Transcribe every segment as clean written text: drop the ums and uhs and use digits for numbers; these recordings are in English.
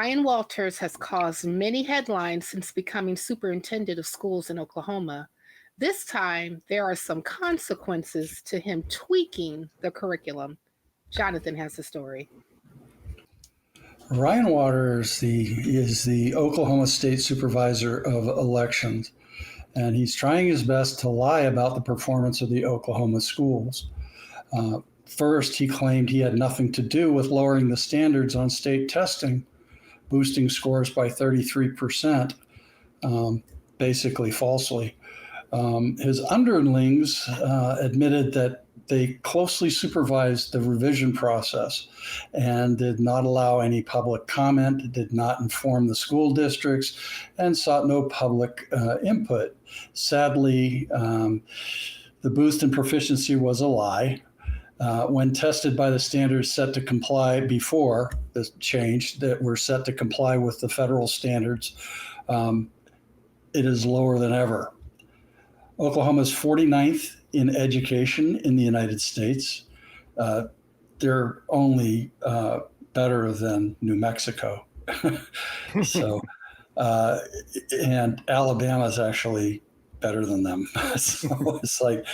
Ryan Walters has caused many headlines since becoming superintendent of schools in Oklahoma. This time, there are some consequences to him tweaking the curriculum. Jonathan has the story. Ryan Waters is the Oklahoma State Supervisor of Elections, and he's trying his best to lie about the performance of the Oklahoma schools. First, he claimed he had nothing to do with lowering the standards on state testing, boosting scores by 33%, basically falsely. His underlings admitted that they closely supervised the revision process and did not allow any public comment, did not inform the school districts, and sought no public input. Sadly, the boost in proficiency was a lie. When tested by the standards set to comply before the change that were set to comply with the federal standards, it is lower than ever. Oklahoma's 49th in education in the United States. They're only better than New Mexico. So, and Alabama is actually better than them. So it's like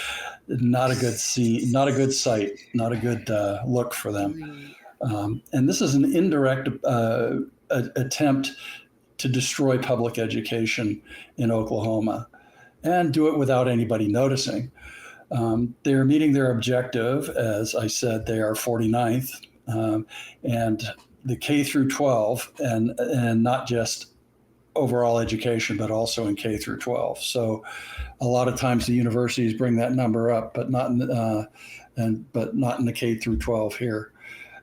not a good not a good sight, not a good look for them. And this is an indirect attempt to destroy public education in Oklahoma and do it without anybody noticing. They're meeting their objective. As I said, they are 49th, and the K through 12, and not just overall education, but also in K through 12. So a lot of times the universities bring that number up, but not in the K through 12 here.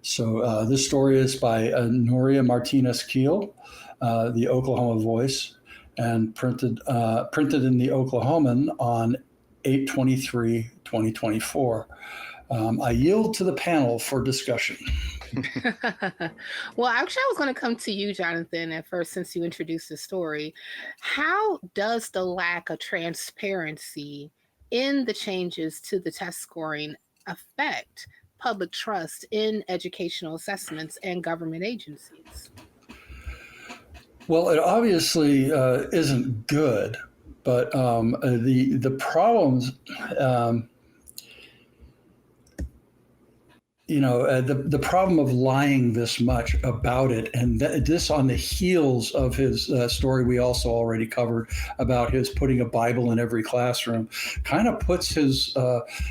So this story is by Nuria Martinez Keel, the Oklahoma Voice, and printed in the Oklahoman on 8/23/2024. I yield to the panel for discussion. Well, actually, I was going to come to you, Jonathan, at first, since you introduced the story. How does the lack of transparency in the changes to the test scoring affect public trust in educational assessments and government agencies? Well, it obviously isn't good, but the problems, the problem of lying this much about it, and this on the heels of his story we also already covered about his putting a Bible in every classroom, kind of puts his,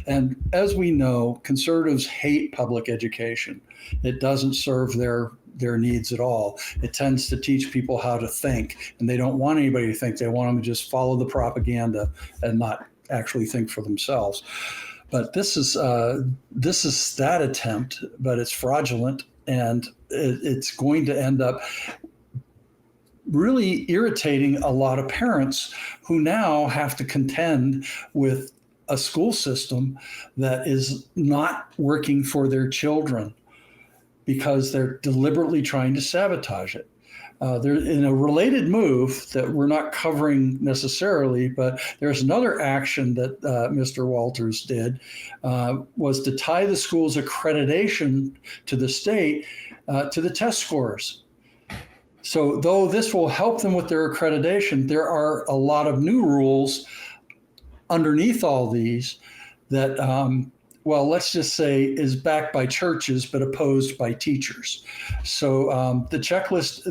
and as we know, conservatives hate public education. It doesn't serve their needs at all. It tends to teach people how to think, and they don't want anybody to think. They want them to just follow the propaganda and not actually think for themselves. But this is that attempt, but it's fraudulent, and it's going to end up really irritating a lot of parents who now have to contend with a school system that is not working for their children, because they're deliberately trying to sabotage it. They're in a related move that we're not covering necessarily, but there's another action that Mr. Walters did, was to tie the school's accreditation to the state to the test scores. So though this will help them with their accreditation, there are a lot of new rules underneath all these that well, let's just say is backed by churches but opposed by teachers. So the checklist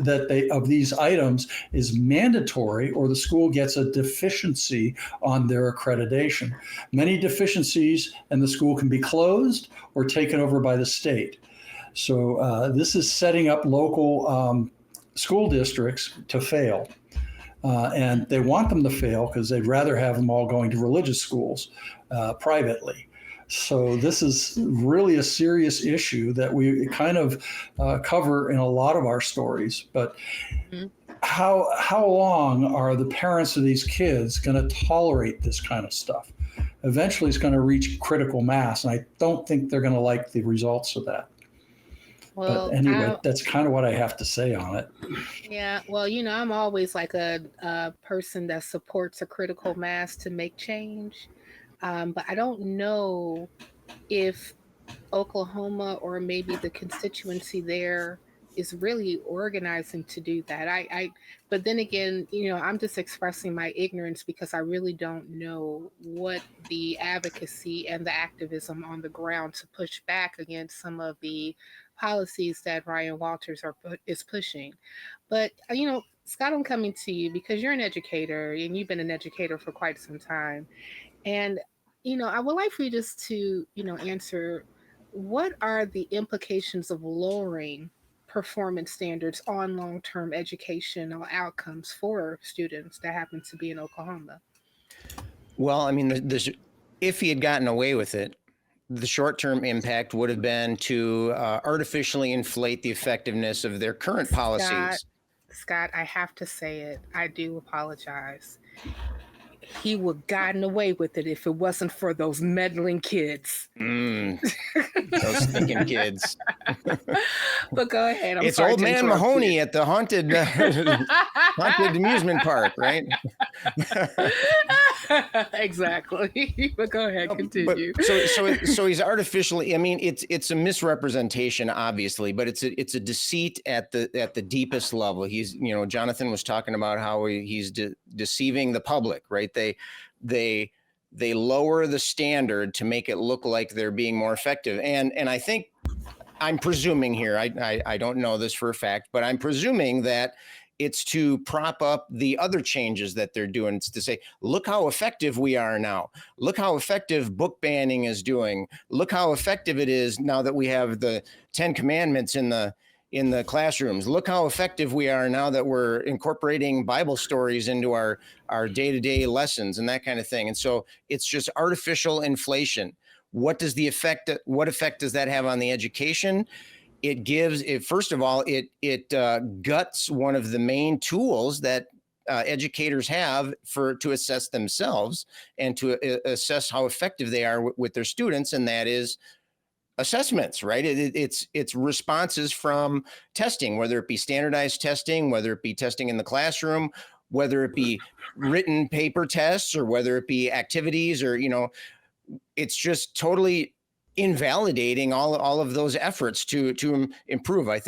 of these items is mandatory, or the school gets a deficiency on their accreditation. Many deficiencies, and the school can be closed or taken over by the state. So this is setting up local school districts to fail. And they want them to fail because they'd rather have them all going to religious schools privately. So this is really a serious issue that we kind of cover in a lot of our stories. But how long are the parents of these kids going to tolerate this kind of stuff? Eventually, it's going to reach critical mass, and I don't think they're going to like the results of that. Well, but anyway, that's kind of what I have to say on it. Yeah, well, I'm always like a person that supports a critical mass to make change. But I don't know if Oklahoma or maybe the constituency there is really organizing to do that. But then again, I'm just expressing my ignorance because I really don't know what the advocacy and the activism on the ground to push back against some of the policies that Ryan Walters is pushing. But Scott, I'm coming to you because you're an educator and you've been an educator for quite some time. And, I would like for you just to, answer what are the implications of lowering performance standards on long term educational outcomes for students that happen to be in Oklahoma? Well, I mean, if he had gotten away with it, the short-term impact would have been to artificially inflate the effectiveness of their current Scott, policies. Scott, I have to say it. I do apologize. He would have gotten away with it if it wasn't for those meddling kids. Those stinking kids. But go ahead. It's old man Mahoney at the haunted amusement park, right? Exactly. But go ahead, continue. So he's artificially. I mean, it's a misrepresentation, obviously, but it's a deceit at the deepest level. He's, Jonathan was talking about how he's deceiving the public, right? They lower the standard to make it look like they're being more effective, and I think, I'm presuming here, I don't know this for a fact, but I'm presuming that it's to prop up the other changes that they're doing. It's to say, look how effective we are now. Look how effective book banning is doing. Look how effective it is now that we have the 10 Commandments in the classrooms. Look how effective we are now that we're incorporating Bible stories into our day-to-day lessons and that kind of thing. And so it's just artificial inflation. What effect does that have on the education? It gives it, first of all, it guts one of the main tools that educators have to assess themselves and to assess how effective they are with their students, and that is assessments, right? It's responses from testing, whether it be standardized testing, whether it be testing in the classroom, whether it be written paper tests, or whether it be activities, or it's just totally invalidating all of those efforts to improve. I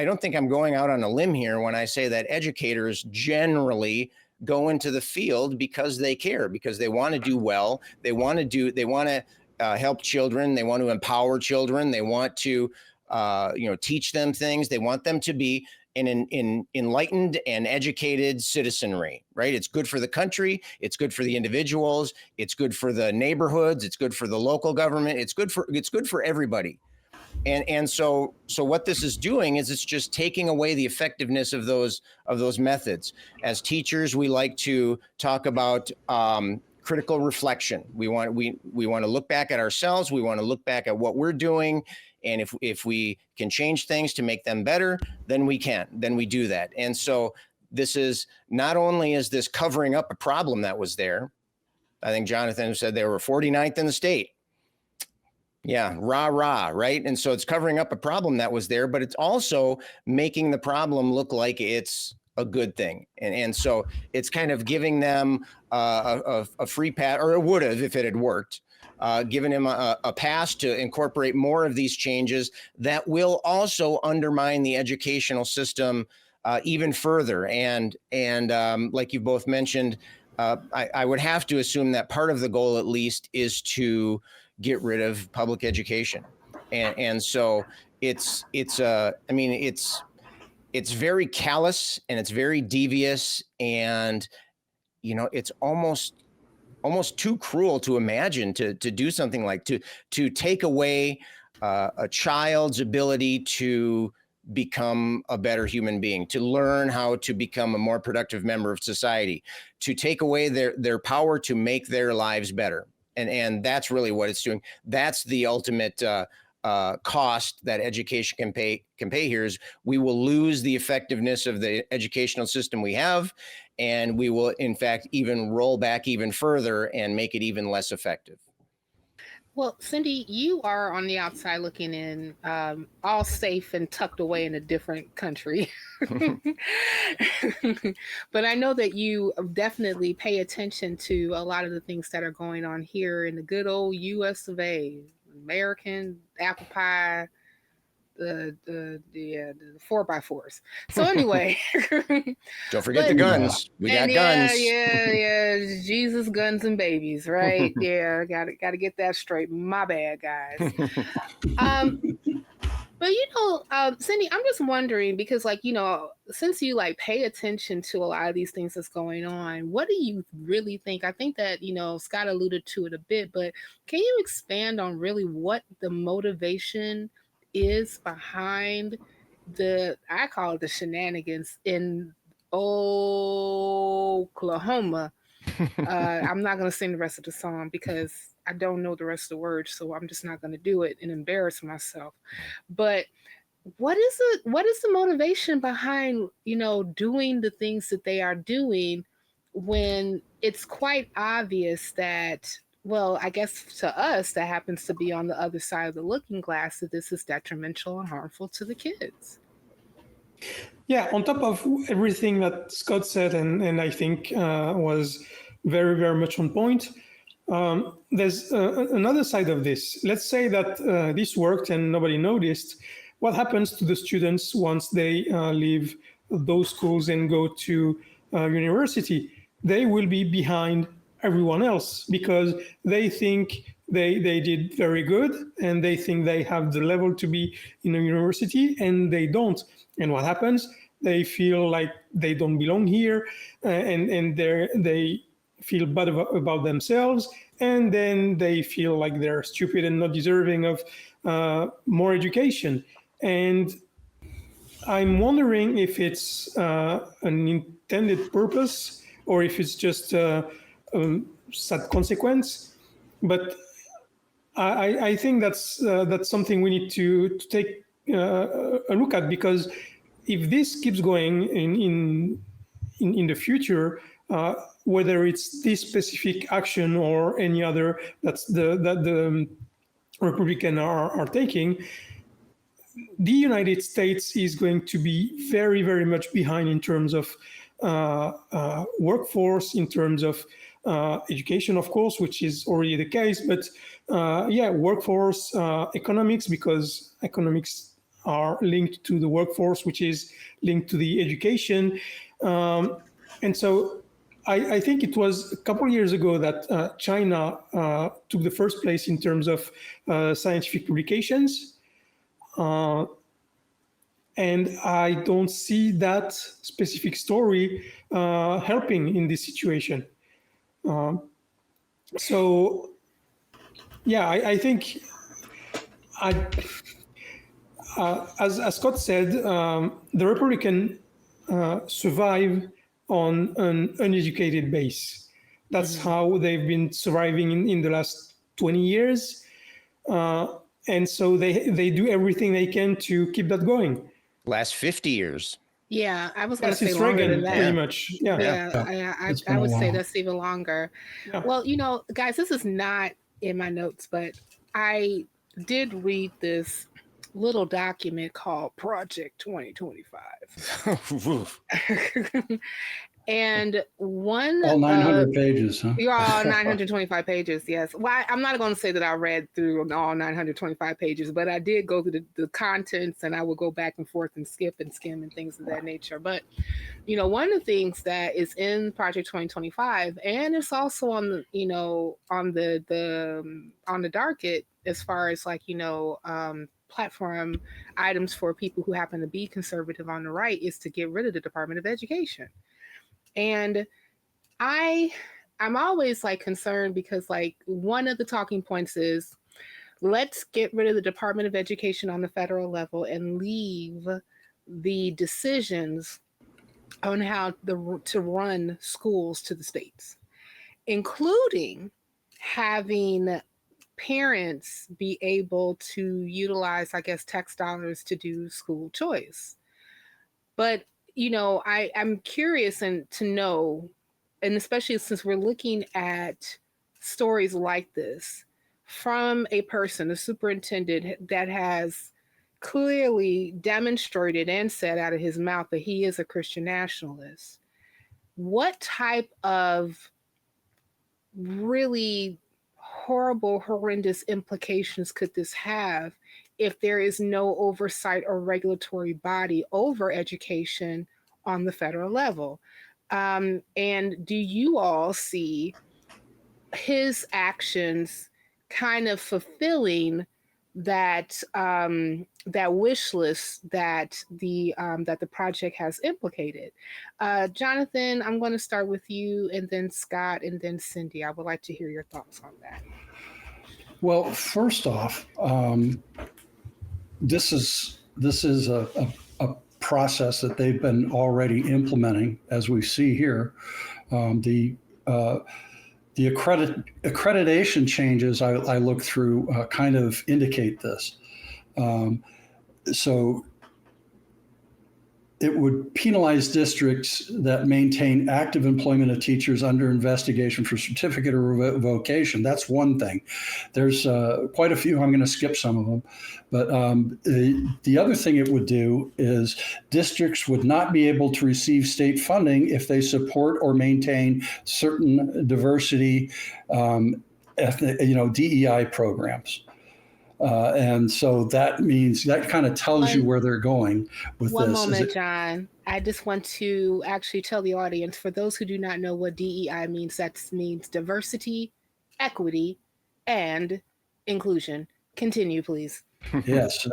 don't think I'm going out on a limb here when I say that educators generally go into the field because they care, because they want to do well. They want to help children. They want to empower children. They want to teach them things. They want them to be in enlightened and educated citizenry, right? It's good for the country. It's good for the individuals. It's good for the neighborhoods. It's good for the local government. It's good for everybody. And so what this is doing is it's just taking away the effectiveness of those methods. As teachers, we like to talk about critical reflection. We want to look back at ourselves. We want to look back at what we're doing. And if we can change things to make them better, then we do that. And so this is not only is this covering up a problem that was there. I think Jonathan said they were 49th in the state. Yeah, rah, right? And so it's covering up a problem that was there, but it's also making the problem look like it's a good thing. And so it's kind of giving them a free pass, or it would have if it had worked. Giving him a pass to incorporate more of these changes that will also undermine the educational system even further. And like you both mentioned, I would have to assume that part of the goal, at least, is to get rid of public education. And so it's very callous and it's very devious, and it's almost too cruel to imagine to do something like to take away a child's ability to become a better human being, to learn how to become a more productive member of society, to take away their power to make their lives better. And that's really what it's doing. That's the ultimate cost that education can pay here, is we will lose the effectiveness of the educational system we have, and we will, in fact, even roll back even further and make it even less effective. Well, Cindy, you are on the outside looking in, all safe and tucked away in a different country. But I know that you definitely pay attention to a lot of the things that are going on here in the good old US of A, American apple pie, the 4x4s. So anyway, Don't forget but the guns. We got guns. yeah, Jesus, guns, and babies, right? Yeah, got to get that straight. My bad, guys. Um, but Cindy, I'm just wondering because, like, since you like pay attention to a lot of these things that's going on, what do you really think? I think that Scott alluded to it a bit, but can you expand on really what the motivation is behind I call it the shenanigans in Oklahoma? I'm not going to sing the rest of the song because I don't know the rest of the words, so I'm just not going to do it and embarrass myself. But what is the motivation behind doing the things that they are doing when it's quite obvious that, well, I guess to us that happens to be on the other side of the looking glass, that this is detrimental and harmful to the kids? Yeah, on top of everything that Scott said, and I think was very, very much on point, there's another side of this. Let's say that this worked and nobody noticed. What happens to the students once they leave those schools and go to university? They will be behind everyone else because they think they did very good and they think they have the level to be in a university, and they don't. And what happens? They feel like they don't belong here, and they feel bad about themselves, and then they feel like they're stupid and not deserving of more education. And I'm wondering if it's an intended purpose or if it's just a sad consequence. But I think that's something we need to take a look at, because if this keeps going in the future, whether it's this specific action or any other that the Republicans are taking, the United States is going to be very, very much behind in terms of workforce, in terms of education, of course, which is already the case, but workforce, economics, because economics are linked to the workforce, which is linked to the education. And so I think it was a couple of years ago that China took the first place in terms of scientific publications. And I don't see that specific story helping in this situation. I think as Scott said, the Republican survive on an uneducated base. That's how they've been surviving in the last 20 years. And so they do everything they can to keep that going. Last 50 years. Yeah, I was going to say It's longer Reagan, than that. pretty much. I would say that's even longer. Yeah. Well, guys, this is not in my notes, but I did read this little document called Project 2025. And one all 900 pages, huh? You're all 925 pages, yes. Well, I'm not going to say that I read through all 925 pages, but I did go through the contents, and I would go back and forth and skip and skim and things of that nature. But one of the things that is in Project 2025, and it's also on the on the docket as far as platform items for people who happen to be conservative on the right, is to get rid of the Department of Education. And I'm always concerned because one of the talking points is, let's get rid of the Department of Education on the federal level and leave the decisions on how to run schools to the states, including having parents be able to utilize, I guess, tax dollars to do school choice. But I'm curious to know, and especially since we're looking at stories like this from a person, a superintendent that has clearly demonstrated and said out of his mouth that he is a Christian nationalist, what type of really horrible, horrendous implications could this have if there is no oversight or regulatory body over education on the federal level. And do you all see his actions kind of fulfilling that that wish list that the project has implicated? Jonathan, I'm going to start with you, and then Scott, and then Cindy. I would like to hear your thoughts on that. Well, first off, this is a process that they've been already implementing, as we see here. The accreditation changes I look through kind of indicate this. So it would penalize districts that maintain active employment of teachers under investigation for certificate or revocation. That's one thing. There's quite a few. I'm going to skip some of them. But the other thing it would do is districts would not be able to receive state funding if they support or maintain certain diversity, DEI programs. And so that means that kind of tells you where they're going with One this. moment, John. I just want to actually tell the audience, for those who do not know what DEI means, that means diversity, equity, and inclusion. Continue, please. Yes,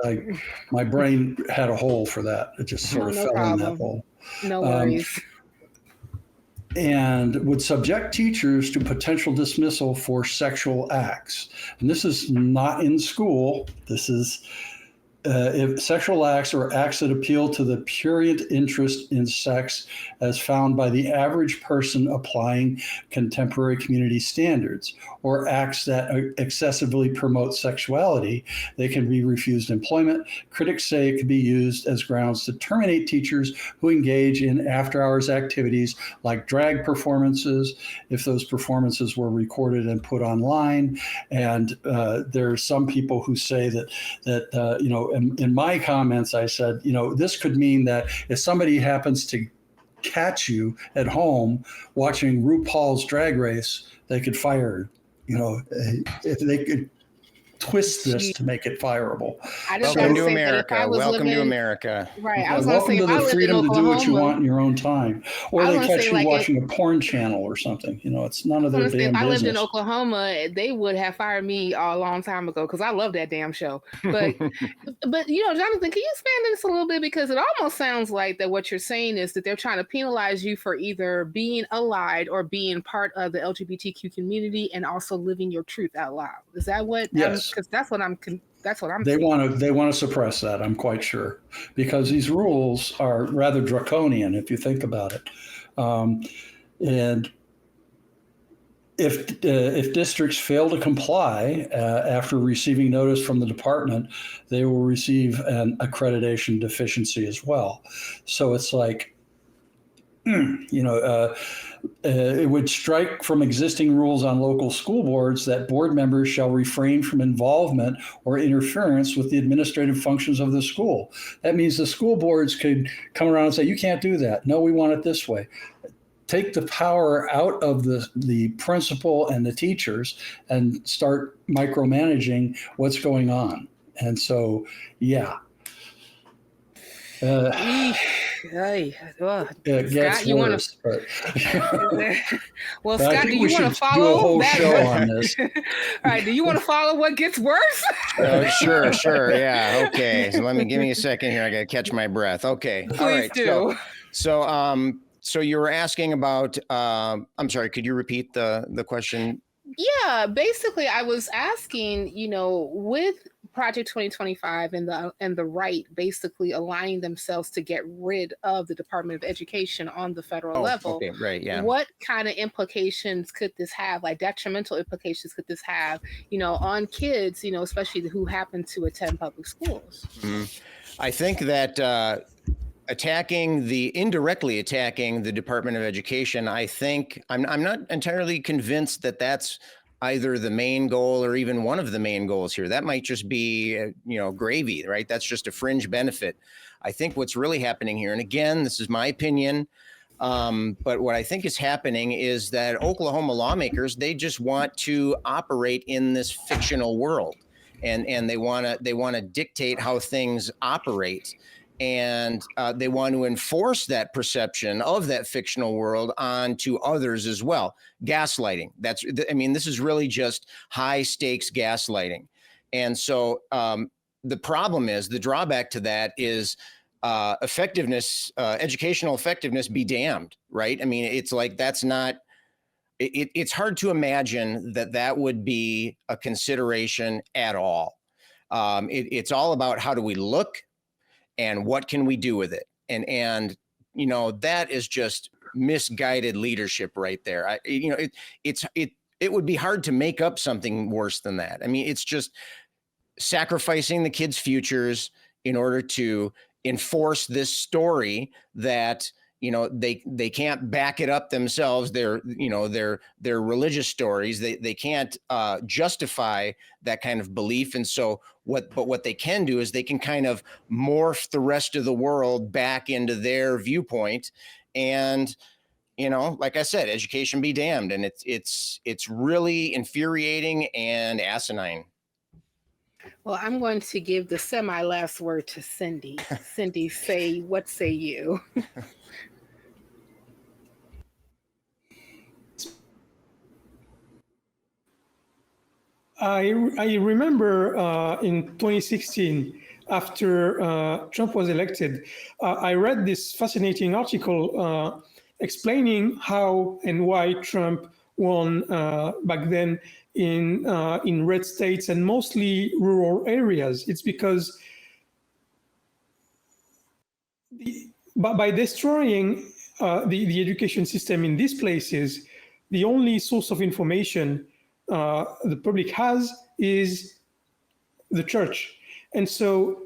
my brain had a hole for that. It just sort of fell in that hole. No worries. And would subject teachers to potential dismissal for sexual acts. And this is not in school. This is if sexual acts or acts that appeal to the prurient interest in sex as found by the average person applying contemporary community standards, or acts that excessively promote sexuality, they can be refused employment. Critics say it could be used as grounds to terminate teachers who engage in after-hours activities like drag performances, if those performances were recorded and put online. And there are some people who say that in my comments, I said, this could mean that if somebody happens to catch you at home watching RuPaul's Drag Race, they could fire, if they could twist this to make it fireable. Welcome to America. Welcome to America. Right. I was welcome to the freedom to do what you want in your own time. Or they catch you watching a porn channel or something. It's none of their damn business. If I lived in Oklahoma, they would have fired me a long time ago because I love that damn show. But Jonathan, can you expand on this a little bit? Because it almost sounds like that what you're saying is that they're trying to penalize you for either being allied or being part of the LGBTQ community and also living your truth out loud. Is that what? Yes. Because that's what I'm. They want to suppress that. I'm quite sure, because these rules are rather draconian if you think about it. And if districts fail to comply after receiving notice from the department, they will receive an accreditation deficiency as well. So it's like, it would strike from existing rules on local school boards that board members shall refrain from involvement or interference with the administrative functions of the school. That means the school boards could come around and say, you can't do that. No, we want it this way. Take the power out of the principal and the teachers and start micromanaging what's going on. And so, yeah. It gets Scott, worse. Well, Scott, do you want to follow do a whole show on this? All right, do you want to follow what gets worse? Sure. Yeah. Okay. So give me a second here. I got to catch my breath. Okay. Please all right. do. So you were asking about, I'm sorry, could you repeat the question? Yeah, basically I was asking, with Project 2025 and the right basically aligning themselves to get rid of the Department of Education on the federal level. Okay, right, yeah. What kind of implications could this have, like detrimental implications could this have, on kids, especially who happen to attend public schools? Mm-hmm. I think that indirectly attacking the Department of Education, I think I'm not entirely convinced that that's either the main goal or even one of the main goals here. That might just be, gravy, right? That's just a fringe benefit. I think what's really happening here, and again, this is my opinion, but what I think is happening is that Oklahoma lawmakers, they just want to operate in this fictional world. and they want to dictate how things operate. And they want to enforce that perception of that fictional world onto others as well. Gaslighting. This is really just high stakes gaslighting. And so the problem is, the drawback to that is effectiveness, educational effectiveness be damned, right? I mean, it's like, that's not, it's hard to imagine that would be a consideration at all. It's all about how do we look and what can we do with it? And that is just misguided leadership right there. It would be hard to make up something worse than that. I mean, it's just sacrificing the kids' futures in order to enforce this story that they can't back it up themselves. Their religious stories, they can't justify that kind of belief. And so what they can do is they can kind of morph the rest of the world back into their viewpoint. And like I said, education be damned. And it's really infuriating and asinine. Well, I'm going to give the semi-last word to Cindy. Cindy, what say you? I remember in 2016, after Trump was elected, I read this fascinating article explaining how and why Trump won back then in red states and mostly rural areas. It's because by destroying the education system in these places, the only source of information the public has is the church. And so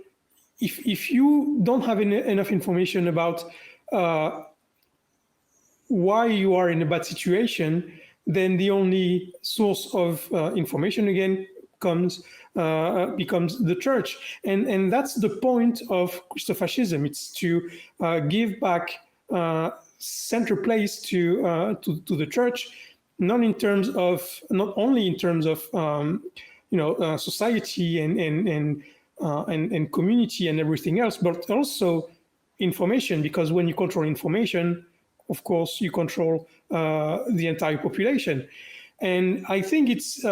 if you don't have enough information about why you are in a bad situation, then the only source of information again becomes the church. And that's the point of Christofascism. It's to give back center place to the church, not only in terms of society and community and everything else, but also information. Because when you control information, of course, you control the entire population. And I think it's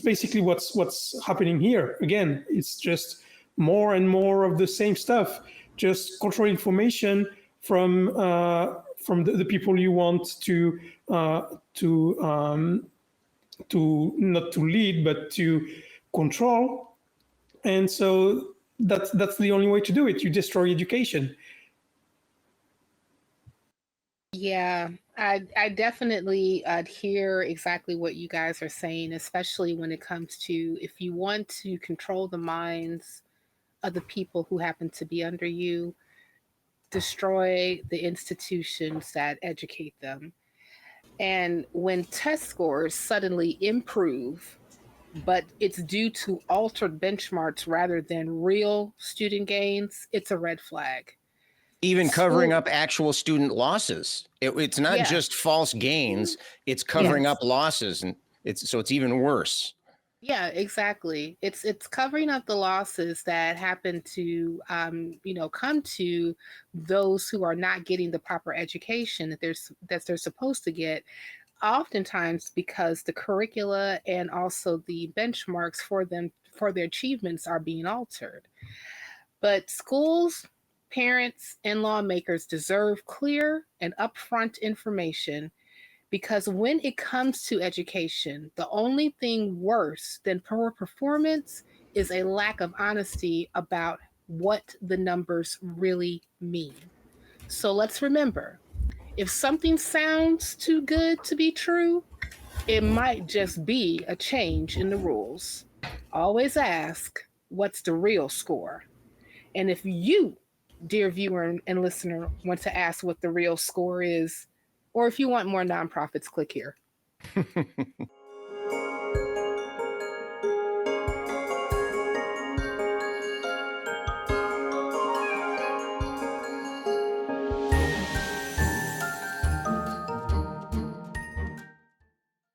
basically what's happening here. Again, it's just more and more of the same stuff. Just control information from the people you want to not to lead, but to control. And so that's the only way to do it. You destroy education. Yeah, I definitely hear exactly what you guys are saying, especially when it comes to, if you want to control the minds of the people who happen to be under you, destroy the institutions that educate them. And when test scores suddenly improve, but it's due to altered benchmarks rather than real student gains, it's a red flag. Even covering up actual student losses. It's not just false gains, it's covering up losses. And it's even worse. Yeah, exactly. It's covering up the losses that happen to come to those who are not getting the proper education that they're supposed to get, oftentimes because the curricula and also the benchmarks for their achievements are being altered. But schools, parents, and lawmakers deserve clear and upfront information, because when it comes to education, the only thing worse than poor performance is a lack of honesty about what the numbers really mean. So let's remember, if something sounds too good to be true, it might just be a change in the rules. Always ask, what's the real score? And if you, dear viewer and listener, want to ask what the real score is, or if you want more nonprofits, click here.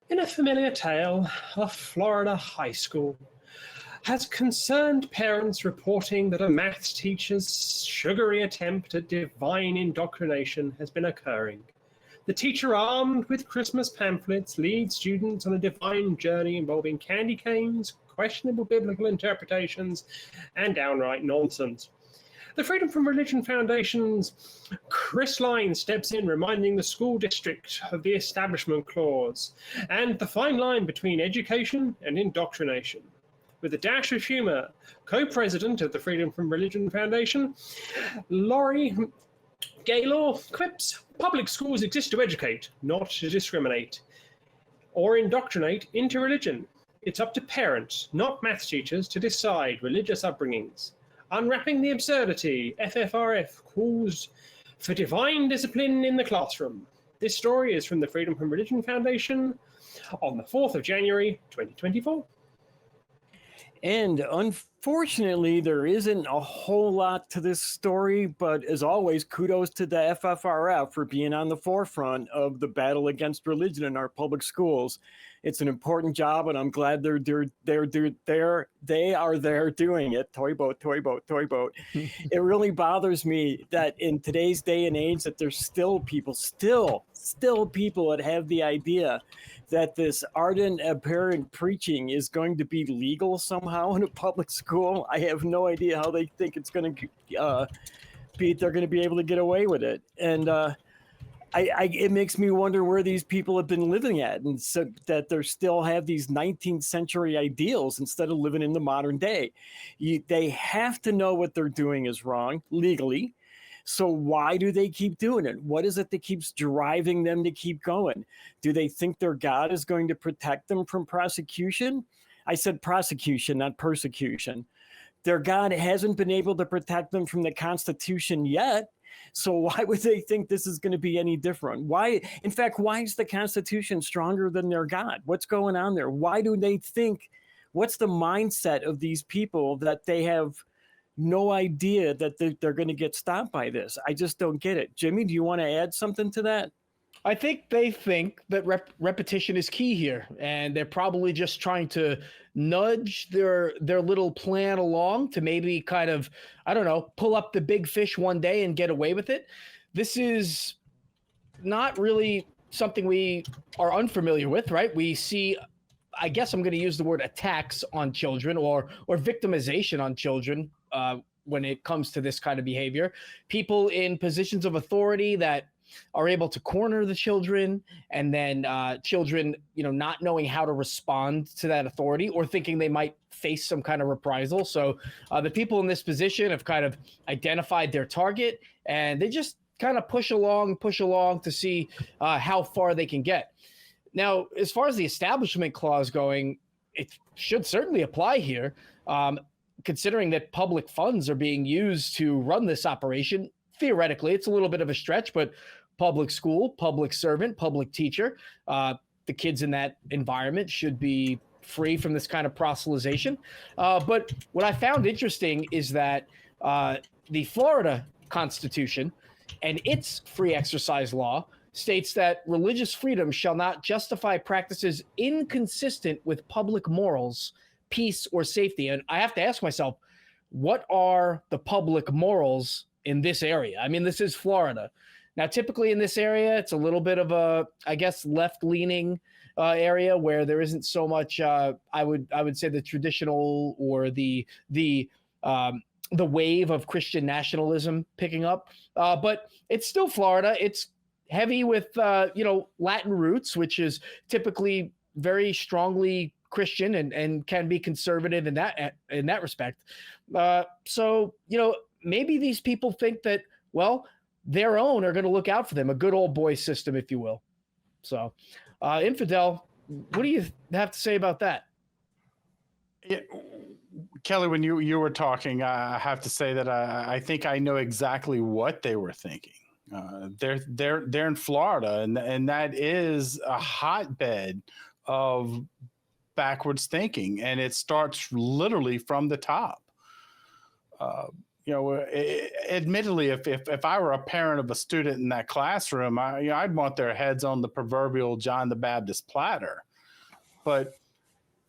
In a familiar tale of Florida high school, has concerned parents reporting that a maths teacher's sugary attempt at divine indoctrination has been occurring. The teacher, armed with Christmas pamphlets, leads students on a divine journey involving candy canes, questionable biblical interpretations, and downright nonsense. The Freedom from Religion Foundation's Chris Line steps in, reminding the school district of the Establishment Clause and the fine line between education and indoctrination. With a dash of humour, co-president of the Freedom from Religion Foundation, Laurie Gaylor quips, public schools exist to educate, not to discriminate or indoctrinate into religion. It's up to parents, not maths teachers, to decide religious upbringings. Unwrapping the absurdity, FFRF calls for divine discipline in the classroom. This story is from the Freedom from Religion Foundation on the 4th of January, 2024. And unfortunately, there isn't a whole lot to this story, but as always, kudos to the FFRF for being on the forefront of the battle against religion in our public schools. It's an important job, and I'm glad they are there doing it. Toy boat, toy boat, toy boat. It really bothers me that in today's day and age that there's still people that have the idea that this ardent, apparent preaching is going to be legal somehow in a public school. I have no idea how they think it's going to they're going to be able to get away with it. And it makes me wonder where these people have been living at, and so that they still have these 19th century ideals instead of living in the modern day. They have to know what they're doing is wrong legally. So why do they keep doing it? What is it that keeps driving them to keep going? Do they think their God is going to protect them from prosecution? I said prosecution, not persecution. Their God hasn't been able to protect them from the Constitution yet. So why would they think this is going to be any different? Why is the Constitution stronger than their God? What's going on there? Why do they think, what's the mindset of these people that they have no idea that they're going to get stopped by this? I just don't get it. Jimmy, do you want to add something to that? I think they think that repetition is key here, and they're probably just trying to nudge their little plan along to maybe kind of, I don't know, pull up the big fish one day and get away with it. This is not really something we are unfamiliar with, right? We see, I guess I'm going to use the word attacks on children or victimization on children when it comes to this kind of behavior. People in positions of authority that are able to corner the children, and then children, not knowing how to respond to that authority or thinking they might face some kind of reprisal. So the people in this position have kind of identified their target, and they just kind of push along to see how far they can get. Now, as far as the Establishment Clause going, it should certainly apply here, considering that public funds are being used to run this operation. Theoretically, it's a little bit of a stretch, but public school, public servant, public teacher, the kids in that environment should be free from this kind of proselytization. But what I found interesting is that the Florida Constitution and its free exercise law states that religious freedom shall not justify practices inconsistent with public morals, peace, or safety. And I have to ask myself, what are the public morals in this area? I mean, this is Florida. Now, typically in this area, it's a little bit of a, I guess, left-leaning area where there isn't so much, I would say, the traditional or the wave of Christian nationalism picking up. But it's still Florida. It's heavy with, Latin roots, which is typically very strongly Christian and can be conservative in that respect. So, maybe these people think that, well, their own are going to look out for them, a good old boy system, if you will. So, Infidel, what do you have to say about that? Yeah, Kelly, when you were talking, I have to say that I think I know exactly what they were thinking. They're in Florida, and that is a hotbed of backwards thinking, and it starts literally from the top. Admittedly, if I were a parent of a student in that classroom, I'd want their heads on the proverbial John the Baptist platter. But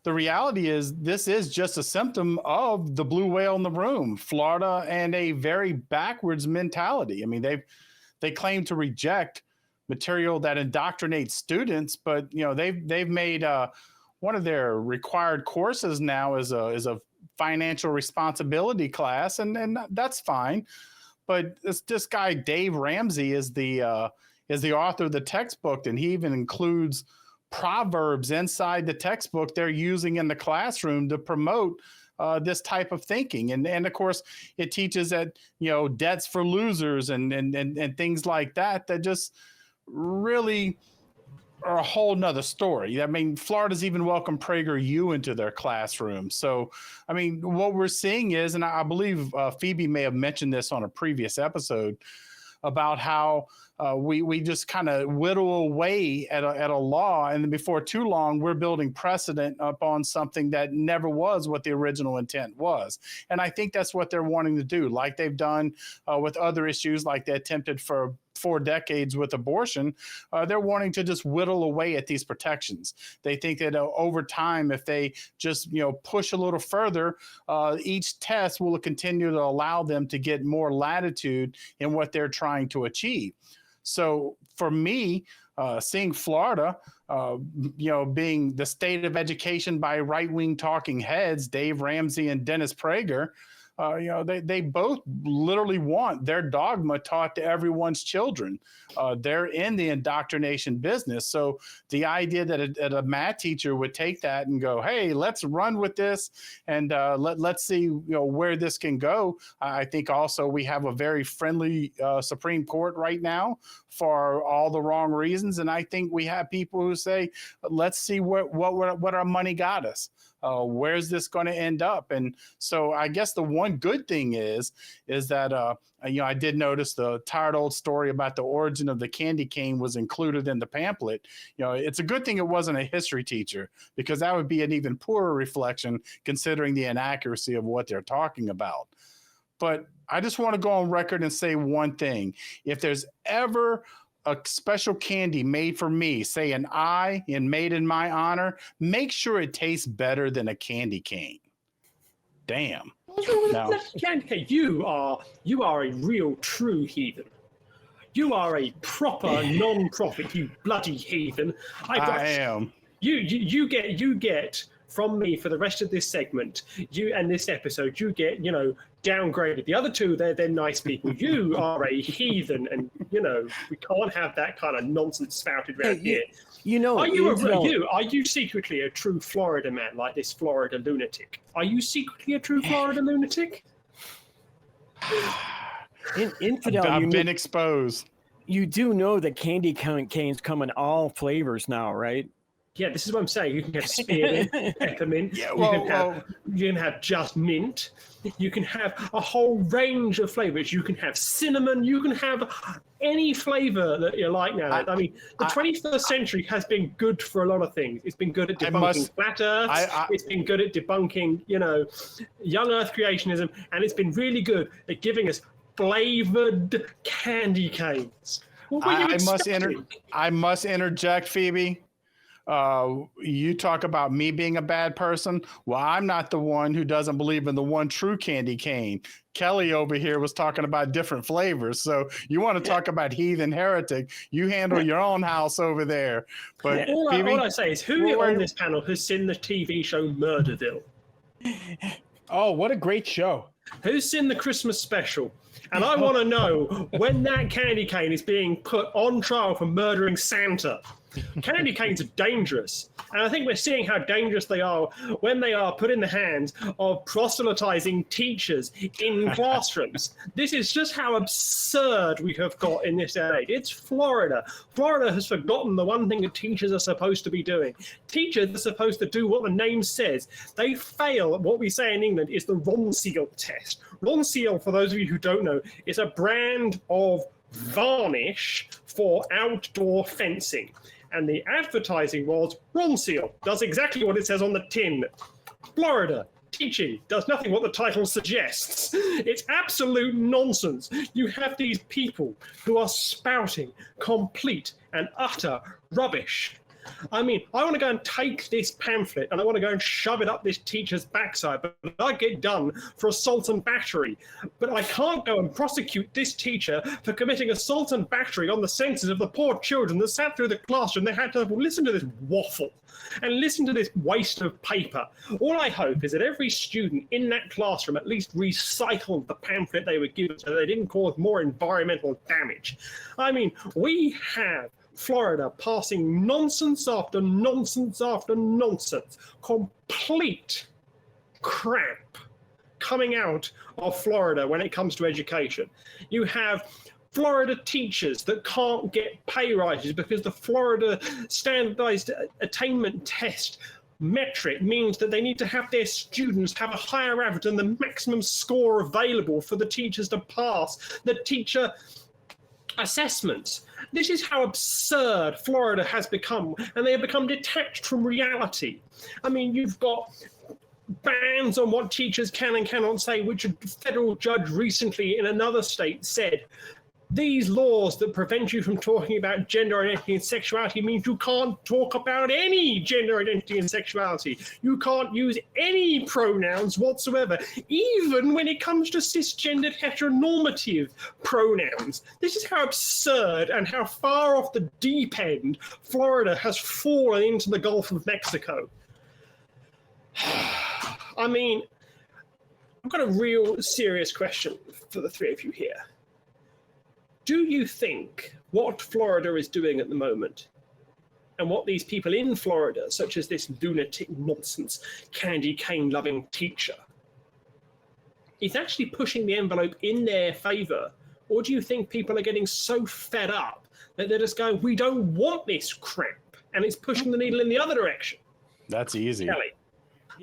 the reality is this is just a symptom of the blue whale in the room, Florida, and a very backwards mentality. I mean, they claim to reject material that indoctrinates students, but they've made one of their required courses now is a financial responsibility class, and that's fine. But this guy Dave Ramsey is the author of the textbook, and he even includes proverbs inside the textbook they're using in the classroom to promote this type of thinking. And of course, it teaches that debt's for losers and things like that just really are a whole nother story. I mean, Florida's even welcomed PragerU into their classroom. So, I mean, what we're seeing is, and I believe Phoebe may have mentioned this on a previous episode, about how we just kind of whittle away at a law, and then before too long, we're building precedent upon something that never was what the original intent was. And I think that's what they're wanting to do, like they've done with other issues, like they attempted for 4 decades with abortion. They're wanting to just whittle away at these protections. They think that over time, if they just push a little further, each test will continue to allow them to get more latitude in what they're trying to achieve. So for me, seeing Florida, being the state of education by right-wing talking heads, Dave Ramsey and Dennis Prager, they both literally want their dogma taught to everyone's children. They're in the indoctrination business. So the idea that a math teacher would take that and go, hey, let's run with this and let's see where this can go. I think also we have a very friendly Supreme Court right now for all the wrong reasons. And I think we have people who say, let's see what our money got us. Where's this going to end up? And so I guess the one good thing is that, I did notice the tired old story about the origin of the candy cane was included in the pamphlet. It's a good thing it wasn't a history teacher, because that would be an even poorer reflection considering the inaccuracy of what they're talking about. But I just want to go on record and say one thing. If there's ever a special candy made for me, say an I and made in my honor, make sure it tastes better than a candy cane. Damn. No. Candy cane, you are a real true heathen. You are a proper non-profit, you bloody heathen. I am. You get from me for the rest of this segment, you and this episode, you get, downgraded. The other two, they're nice people. You are a heathen, and we can't have that kind of nonsense spouted around here. Are you secretly a true Florida man, like this Florida lunatic? Are you secretly a true Florida lunatic? Infidel, I've been exposed. You do know that candy canes come in all flavors now, right? Yeah, this is what I'm saying. You can have spearmint, peppermint. Yeah, you can have just mint. You can have a whole range of flavors. You can have cinnamon. You can have any flavor that you like now. I mean, the 21st century has been good for a lot of things. It's been good at debunking flat Earths. It's been good at debunking, young Earth creationism, and it's been really good at giving us flavored candy canes. I must interject, Phoebe. You talk about me being a bad person. Well, I'm not the one who doesn't believe in the one true candy cane. Kelly over here was talking about different flavors. So you want to talk about heathen heretic, you handle your own house over there. But all I say is, who on this panel has seen the TV show Murderville? Oh, what a great show. Who's seen the Christmas special? And I want to know when that candy cane is being put on trial for murdering Santa. Candy canes are dangerous. And I think we're seeing how dangerous they are when they are put in the hands of proselytizing teachers in classrooms. This is just how absurd we have got in this age. It's Florida. Florida has forgotten the one thing that teachers are supposed to be doing. Teachers are supposed to do what the name says. They fail at what we say in England is the Ronseal test. Ronseal, for those of you who don't know, is a brand of varnish for outdoor fencing. And the advertising was, Ronseal does exactly what it says on the tin. Florida, teaching, does nothing what the title suggests. It's absolute nonsense. You have these people who are spouting complete and utter rubbish. I mean, I want to go and take this pamphlet and I want to go and shove it up this teacher's backside, but I get done for assault and battery. But I can't go and prosecute this teacher for committing assault and battery on the senses of the poor children that sat through the classroom. They had to listen to this waffle and listen to this waste of paper. All I hope is that every student in that classroom at least recycled the pamphlet they were given so they didn't cause more environmental damage. I mean, we have Florida passing nonsense after nonsense after nonsense, complete crap coming out of Florida when it comes to education. You have Florida teachers that can't get pay rises because the Florida standardized attainment test metric means that they need to have their students have a higher average than the maximum score available for the teachers to pass the teacher assessments. This is how absurd Florida has become, and they have become detached from reality. I mean, you've got bans on what teachers can and cannot say, which a federal judge recently in another state said, these laws that prevent you from talking about gender identity and sexuality means you can't talk about any gender identity and sexuality. You can't use any pronouns whatsoever, even when it comes to cisgendered heteronormative pronouns. This is how absurd and how far off the deep end Florida has fallen into the Gulf of Mexico. I mean, I've got a real serious question for the three of you here. Do you think what Florida is doing at the moment and what these people in Florida, such as this lunatic nonsense candy cane loving teacher, is actually pushing the envelope in their favor? Or do you think people are getting so fed up that they're just going, we don't want this crap, and it's pushing the needle in the other direction? That's easy. Kelly.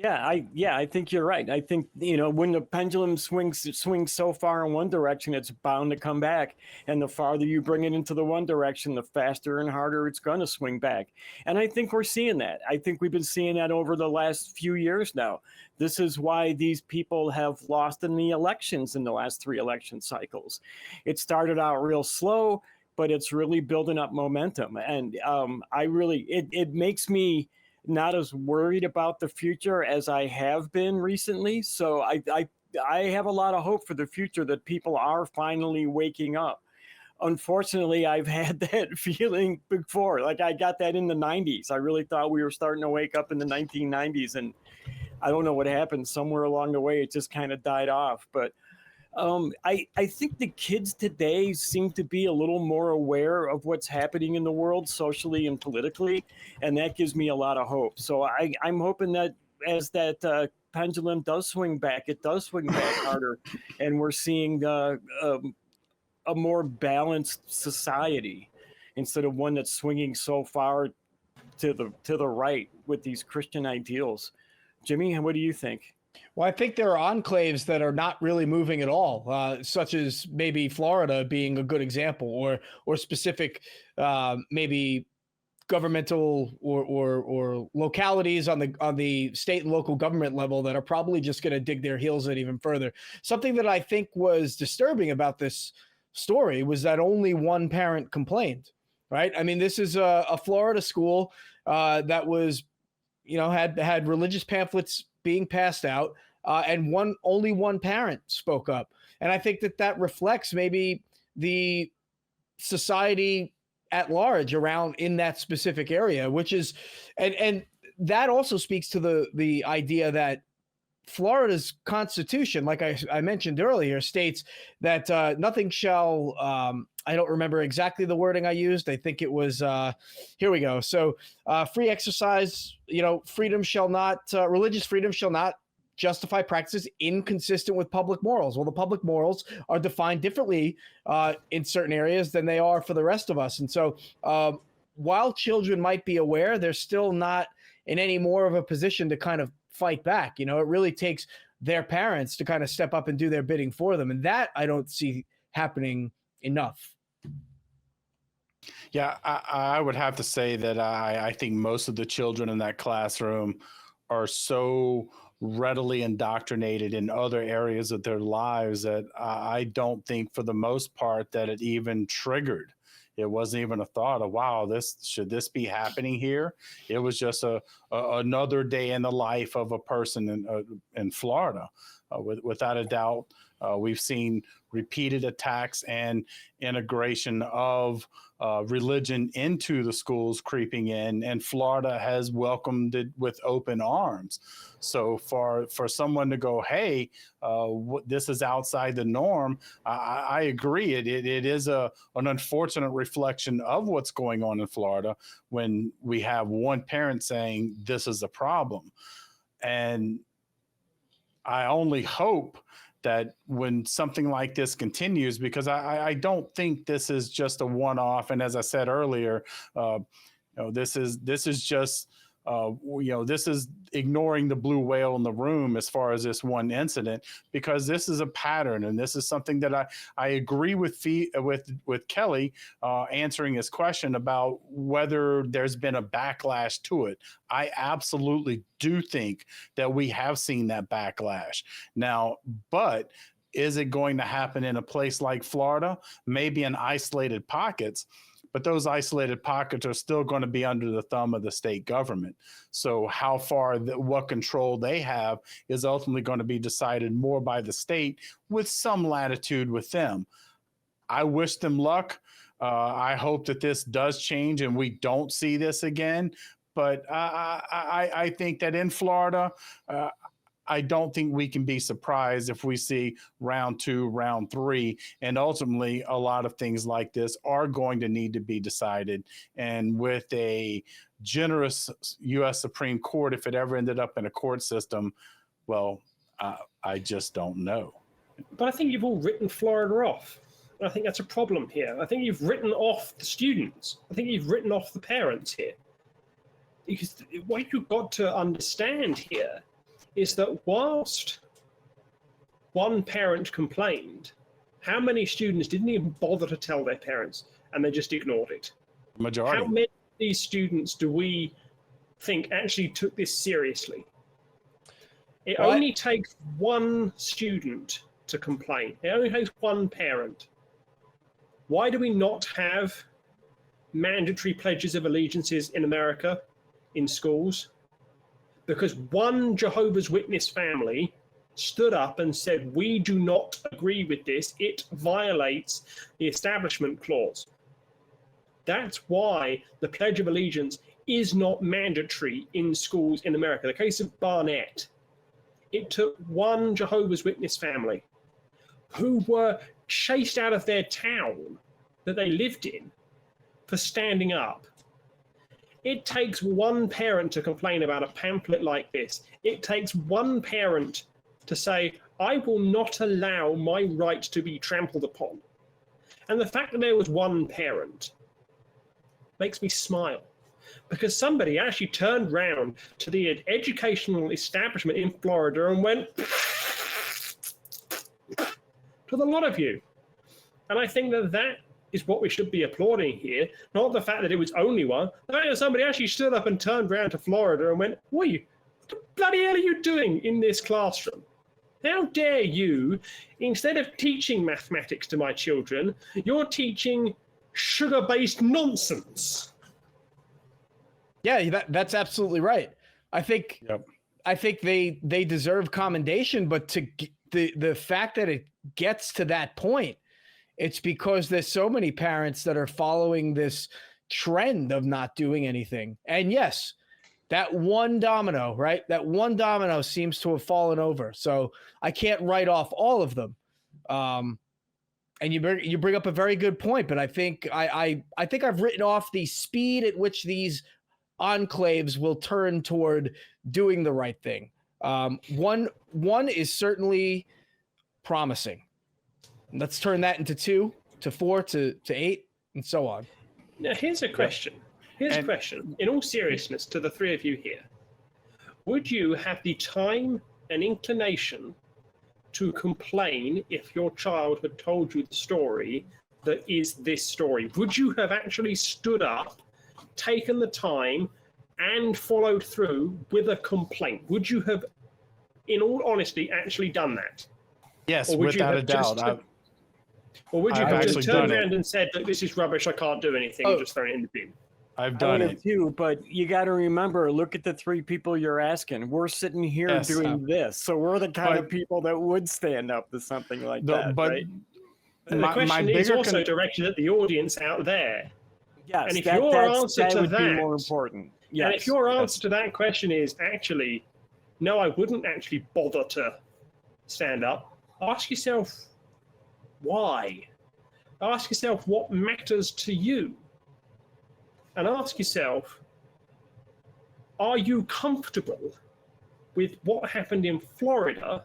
I think you're right. I think, when the pendulum swings so far in one direction, it's bound to come back. And the farther you bring it into the one direction, the faster and harder it's going to swing back. And I think we're seeing that. I think we've been seeing that over the last few years now. This is why these people have lost in the elections in the last 3 election cycles. It started out real slow, but it's really building up momentum. And it makes me not as worried about the future as I have been recently. So I have a lot of hope for the future that people are finally waking up. Unfortunately, I've had that feeling before. Like I got that in the 90s. I really thought we were starting to wake up in the 1990s, and I don't know what happened. Somewhere along the way, it just kind of died off. But I think the kids today seem to be a little more aware of what's happening in the world socially and politically, and that gives me a lot of hope. So I'm hoping that as that pendulum does swing back, it does swing back harder, and we're seeing a more balanced society instead of one that's swinging so far to the right with these Christian ideals. Jimmy, what do you think? Well, I think there are enclaves that are not really moving at all, such as maybe Florida being a good example, or specific maybe governmental or localities on the state and local government level that are probably just going to dig their heels in even further. Something that I think was disturbing about this story was that only one parent complained, right? I mean, this is a Florida school that was, had religious pamphlets being passed out, and only one parent spoke up. And I think that reflects maybe the society at large around in that specific area, which is, and that also speaks to the idea that Florida's constitution, like I mentioned earlier, states that nothing shall, I don't remember exactly the wording I used. I think it was, here we go. So free exercise, freedom shall not, religious freedom shall not justify practices inconsistent with public morals. Well, the public morals are defined differently in certain areas than they are for the rest of us. And so while children might be aware, they're still not in any more of a position to kind of fight back. It really takes their parents to kind of step up and do their bidding for them. And that I don't see happening enough. Yeah, I would have to say that I think most of the children in that classroom are so readily indoctrinated in other areas of their lives that I don't think for the most part that it even triggered It wasn't even a thought of, wow, should this be happening here? It was just another day in the life of a person in Florida. Without a doubt, we've seen repeated attacks and integration of religion into the schools creeping in, and Florida has welcomed it with open arms. So for someone to go, hey, this is outside the norm, I agree. It is an unfortunate reflection of what's going on in Florida when we have one parent saying this is a problem. And I only hope that when something like this continues, because I don't think this is just a one-off. And as I said earlier, this is just this is ignoring the blue whale in the room as far as this one incident, because this is a pattern, and this is something that I agree with Kelly answering his question about whether there's been a backlash to it. I absolutely do think that we have seen that backlash now, but is it going to happen in a place like Florida? Maybe in isolated pockets. But those isolated pockets are still going to be under the thumb of the state government. So how far, what control they have is ultimately going to be decided more by the state, with some latitude with them. I wish them luck. I hope that this does change and we don't see this again. But I think that in Florida, I don't think we can be surprised if we see round 2, round 3, and ultimately a lot of things like this are going to need to be decided. And with a generous U.S. Supreme Court, if it ever ended up in a court system, well, I just don't know. But I think you've all written Florida off. I think that's a problem here. I think you've written off the students. I think you've written off the parents here. Because what you've got to understand here is that whilst one parent complained, how many students didn't even bother to tell their parents and they just ignored it? Majority. How many of these students do we think actually took this seriously? It only takes one student to complain. It only takes one parent. Why do we not have mandatory pledges of allegiances in America in schools? Because one Jehovah's Witness family stood up and said, we do not agree with this. It violates the Establishment Clause. That's why the Pledge of Allegiance is not mandatory in schools in America. The case of Barnett, it took one Jehovah's Witness family who were chased out of their town that they lived in for standing up. It takes one parent to complain about a pamphlet like this. It takes one parent to say, I will not allow my right to be trampled upon. And the fact that there was one parent makes me smile, because somebody actually turned round to the educational establishment in Florida and went to the lot of you. And I think that is what we should be applauding here, not the fact that it was only one. The fact that somebody actually stood up and turned around to Florida and went, what the bloody hell are you doing in this classroom? How dare you, instead of teaching mathematics to my children, you're teaching sugar-based nonsense. Yeah, that's absolutely right. I think they deserve commendation, but to the fact that it gets to that point, it's because there's so many parents that are following this trend of not doing anything. And yes, that one domino, right? That one domino seems to have fallen over. So I can't write off all of them. And you bring up a very good point, but I think I've written off the speed at which these enclaves will turn toward doing the right thing. One is certainly promising. Let's turn that into 2 to 4 to 8 and so on. Now, here's a question. Here's a question. In all seriousness, to the three of you here, would you have the time and inclination to complain if your child had told you the story that is this story? Would you have actually stood up, taken the time, and followed through with a complaint? Would you have, in all honesty, actually done that? Yes, without a doubt. Or would you I've have just actually turned done it. around and said, look, this is rubbish, I can't do anything, and just thrown it in the bin? I've I done would it. have too, but you got to remember, look at the three people you're asking. We're sitting here Yes. doing this. So we're the kind of But- people that would stand up to something like No, that, but right? And my the question is bigger also directed at the audience out there. Yes, And if your answer that to would be that- more important. Yes, And if your yes. answer to that question is actually, no, I wouldn't actually bother to stand up, ask yourself why. Ask yourself what matters to you. And ask yourself, are you comfortable with what happened in Florida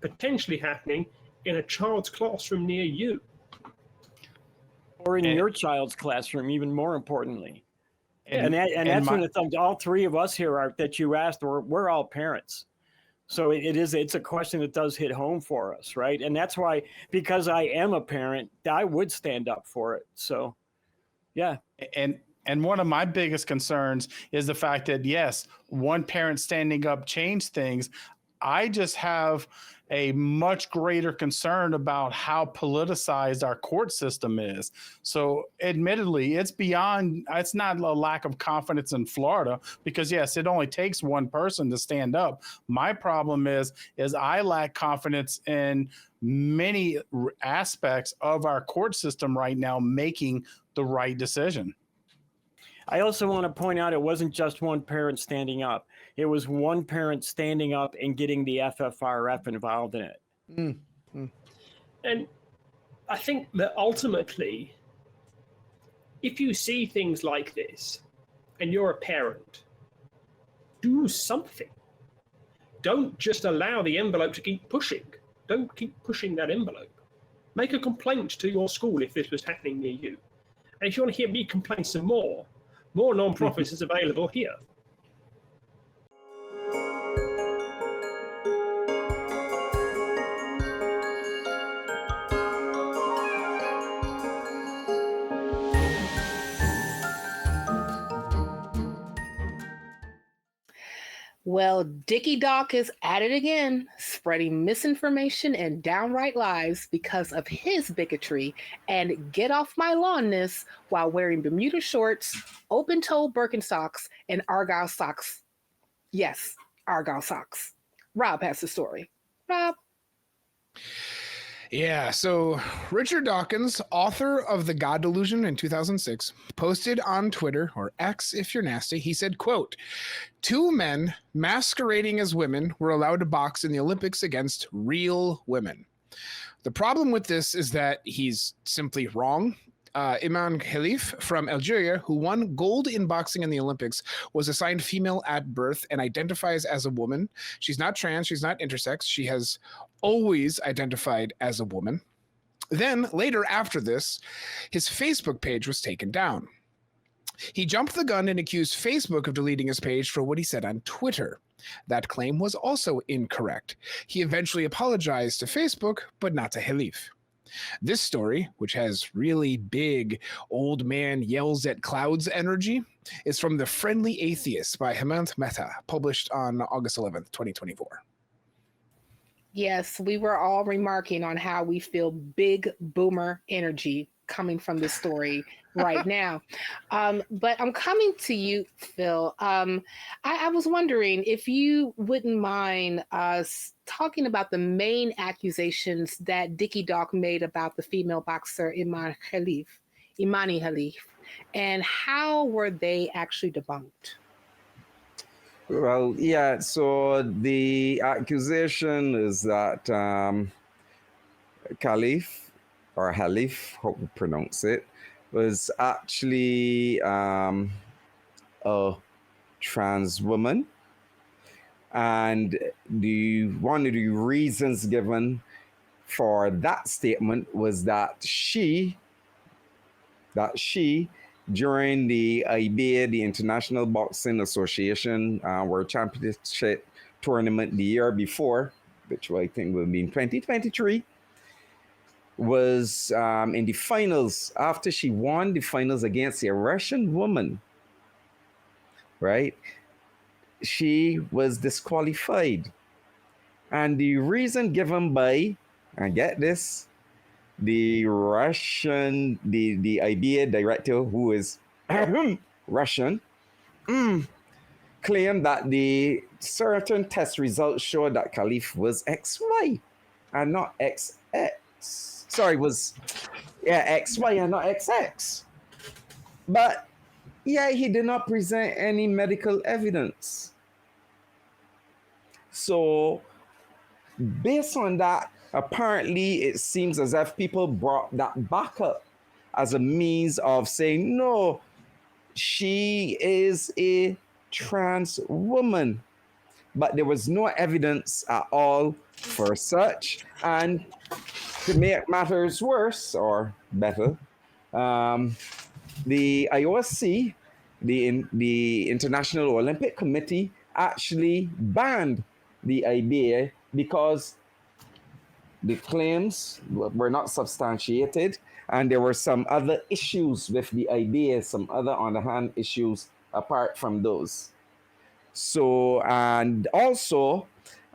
potentially happening in a child's classroom near you? Or in your child's classroom, even more importantly. And and that's my- one of the things all three of us here are that you asked, we're all parents. So it's a question that does hit home for us, right? And that's why, because I am a parent, I would stand up for it. So, yeah. And one of my biggest concerns is the fact that, yes, one parent standing up changed things. I just have a much greater concern about how politicized our court system is. So admittedly, it's not a lack of confidence in Florida, because yes, it only takes one person to stand up. My problem is I lack confidence in many aspects of our court system right now making the right decision. I also want to point out it wasn't just one parent standing up. It was one parent standing up and getting the FFRF involved in it. And I think that ultimately, if you see things like this and you're a parent, do something. Don't just allow the envelope to keep pushing. Don't keep pushing that envelope. Make a complaint to your school if this was happening near you. And if you want to hear me complain some more non-profits is available here. Well, Dickie Doc is at it again, spreading misinformation and downright lies because of his bigotry and get off my lawnness while wearing Bermuda shorts, open-toe Birkenstocks, and Argyle socks. Yes, Argyle socks. Rob has the story. Rob? Yeah, so Richard Dawkins, author of The God Delusion in 2006, posted on Twitter, or X if you're nasty, he said, quote, 2 men masquerading as women were allowed to box in the Olympics against real women. The problem with this is that he's simply wrong. Iman Khalif from Algeria, who won gold in boxing in the Olympics, was assigned female at birth and identifies as a woman. She's not trans, she's not intersex, she has always identified as a woman. Then, later after this, his Facebook page was taken down. He jumped the gun and accused Facebook of deleting his page for what he said on Twitter. That claim was also incorrect. He eventually apologized to Facebook, but not to Khalif. This story, which has really big old man yells at clouds energy, is from The Friendly Atheist by Hemant Mehta, published on August 11th, 2024. Yes, we were all remarking on how we feel big boomer energy coming from this story right now. But I'm coming to you, Phil. I was wondering if you wouldn't mind us talking about the main accusations that Dickie Doc made about the female boxer Imani Khalif, and how were they actually debunked? Well, yeah, so the accusation is that Khalif, or Halif, hope you pronounce it, was actually a trans woman. And one of the reasons given for that statement was that she during the IBA, the International Boxing Association World Championship tournament the year before, which I think will be in 2023, was in the finals after she won the finals against a Russian woman, right? She was disqualified. And the reason given by, and get this, the Russian, the IBA director, who is Russian, claimed that the certain test results showed that Khalif was XY and not XX. Sorry, was XY and not XX. But yeah, he did not present any medical evidence. So based on that, apparently it seems as if people brought that back up as a means of saying, no, she is a trans woman. But there was no evidence at all for such. And to make matters worse or better, the IOC, the International Olympic Committee, actually banned the IBA because the claims were not substantiated, and there were some other issues with the IBA, some other on-the-hand issues apart from those. So, and also,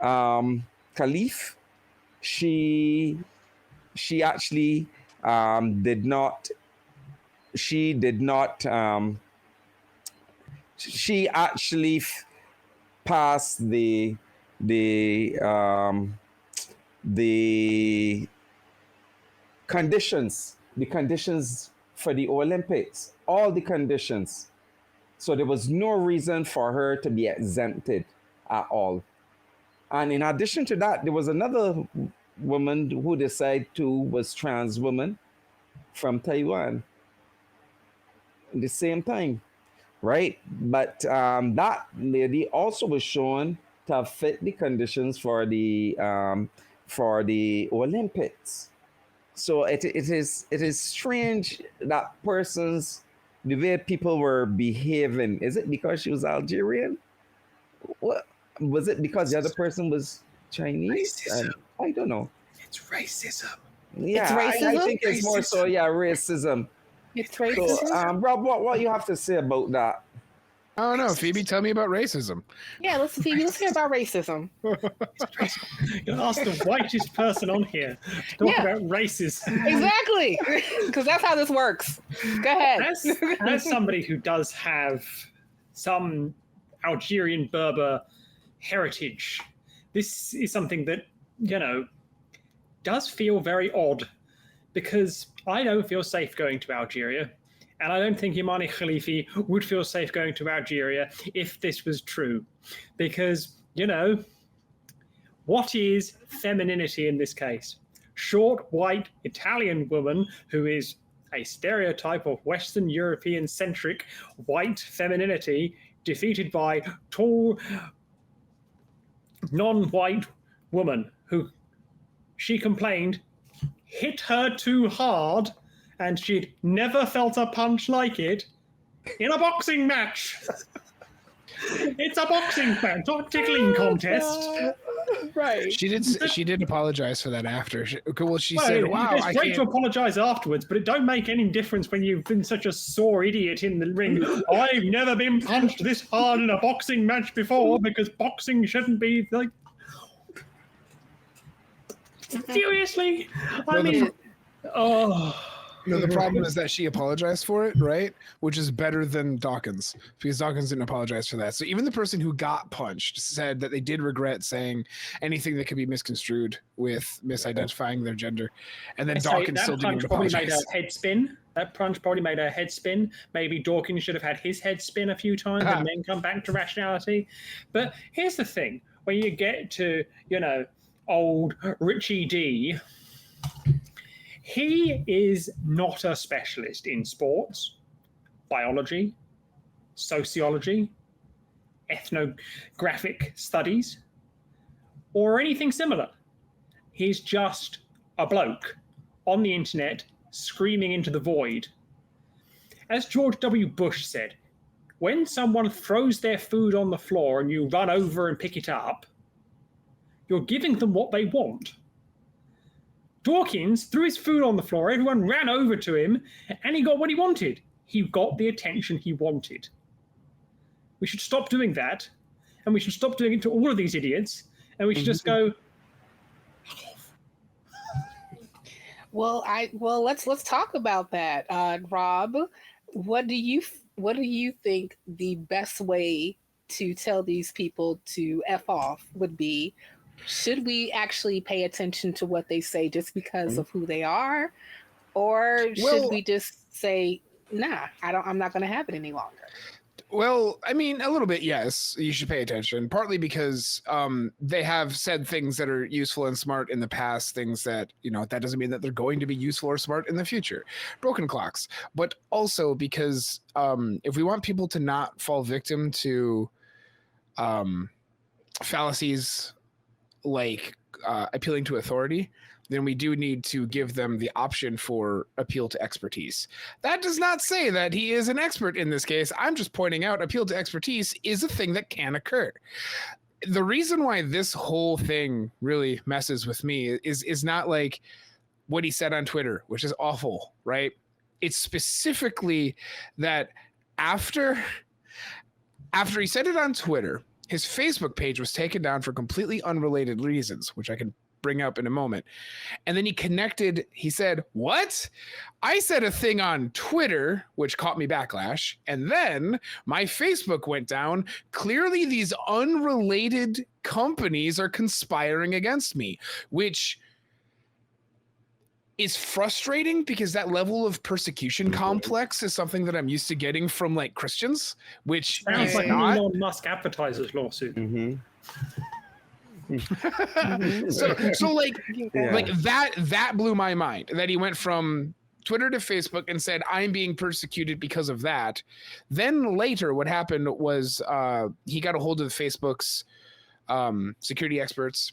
Khalif, she actually did not pass the conditions for the Olympics, all the conditions. So there was no reason for her to be exempted at all. And in addition to that, there was another woman who decided was trans woman from Taiwan at the same time, right? But that lady also was shown to have fit the conditions for the Olympics. So it is strange that the way people were behaving. Is it because she was Algerian? What was it because the other person was Chinese? I don't know. It's racism. Yeah, It's racism? I think it's more so, racism. It's racism. So, Rob, what you have to say about that? I don't know. Phoebe, tell me about racism. Yeah, let's hear about racism. You ask the whitest person on here to talk about racism. Exactly, because that's how this works. Go ahead. As somebody who does have some Algerian Berber heritage, this is something that, does feel very odd, because I don't feel safe going to Algeria. And I don't think Imani Khalifi would feel safe going to Algeria if this was true. Because, what is femininity in this case? Short, white, Italian woman who is a stereotype of Western European-centric white femininity defeated by tall, non-white woman who, she complained, hit her too hard and she'd never felt a punch like it in a boxing match. It's a boxing match, not a tickling contest. Right. She did apologize for that after. She said, "Wow, it's I great to can't." apologize afterwards, but it don't make any difference when you've been such a sore idiot in the ring. I've never been punched this hard in a boxing match before because boxing shouldn't be like. Seriously, No, the problem is that she apologized for it, right? Which is better than Dawkins, because Dawkins didn't apologize for that. So even the person who got punched said that they did regret saying anything that could be misconstrued with misidentifying their gender. And then Dawkins still didn't probably apologize. made her head spin. That punch probably made her head spin. Maybe Dawkins should have had his head spin a few times and then come back to rationality. But here's the thing. When you get to, old Richie D, he is not a specialist in sports, biology, sociology, ethnographic studies, or anything similar. He's just a bloke on the internet screaming into the void. As George W. Bush said, when someone throws their food on the floor and you run over and pick it up, you're giving them what they want. Dawkins threw his food on the floor, everyone ran over to him, and he got what he wanted. He got the attention he wanted. We should stop doing that, and we should stop doing it to all of these idiots, and we should just go, Well, let's talk about that. Rob, what do you think the best way to tell these people to F off would be? Should we actually pay attention to what they say just because of who they are? Or should Well- we just say, nah, I'm not gonna have it any longer? Well, I mean, a little bit, yes. You should pay attention, partly because they have said things that are useful and smart in the past, things that, that doesn't mean that they're going to be useful or smart in the future. Broken clocks. But also because if we want people to not fall victim to fallacies like appealing to authority, then we do need to give them the option for appeal to expertise. That does not say that he is an expert in this case. I'm just pointing out appeal to expertise is a thing that can occur. The reason why this whole thing really messes with me is not like what he said on Twitter, which is awful, right? It's specifically that after he said it on Twitter, his Facebook page was taken down for completely unrelated reasons, which I can bring up in a moment. And then he said, what? I said a thing on Twitter, which caught me backlash. And then my Facebook went down. Clearly these unrelated companies are conspiring against me, which is frustrating because that level of persecution complex is something that I'm used to getting from like Christians, which Sounds is like an not. Elon Musk advertisers lawsuit. So like that blew my mind, that he went from Twitter to Facebook and said, I'm being persecuted because of that. Then later what happened was he got a hold of Facebook's security experts.